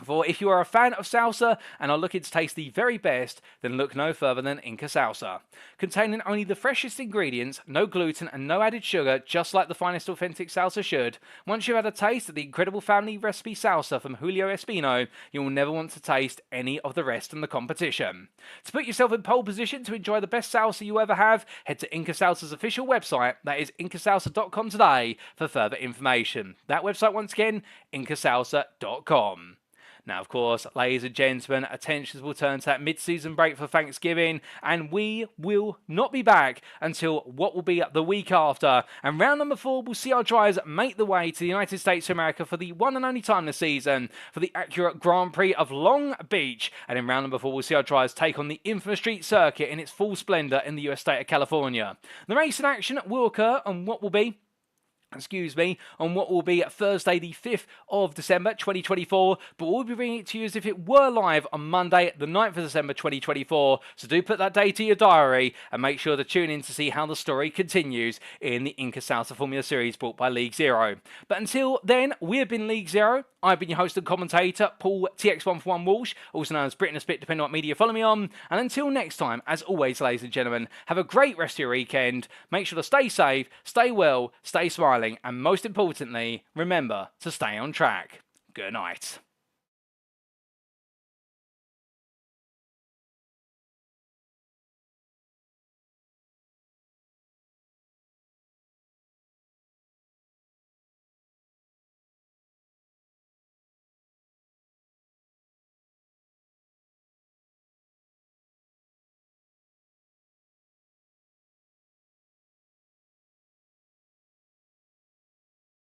For if you are a fan of salsa and are looking to taste the very best, then look no further than Inca Salsa. Containing only the freshest ingredients, no gluten and no added sugar, just like the finest authentic salsa should, once you've had a taste of the incredible family recipe salsa from Julio Espino, you will never want to taste any of the rest in the competition. To put yourself in pole position to enjoy the best salsa you ever have, head to Inca Salsa's official website, that is incasalsa.com today, for further information. That website once again, incasalsa.com. Now, of course, ladies and gentlemen, attentions will turn to that mid-season break for Thanksgiving, and we will not be back until what will be the week after. And round number 4 will see our drivers make the way to the United States of America for the one and only time this season for the Acura Grand Prix of Long Beach. And in round number 4, we'll see our drivers take on the Infamous Street Circuit in its full splendour in the US state of California. The race in action will occur on what will be Thursday the 5th of December 2024, but we'll be bringing it to you as if it were live on Monday the 9th of December 2024, so do put that day to your diary and make sure to tune in to see how the story continues in the Inca Salsa Formula Series brought by League Zero. But until then, we have been League Zero. I've been your host and commentator, Paul TX141 Walsh, also known as Brit and a Spit, depending on what media you follow me on. And until next time, as always, ladies and gentlemen, have a great rest of your weekend. Make sure to stay safe, stay well, stay smiling, and most importantly, remember to stay on track. Good night.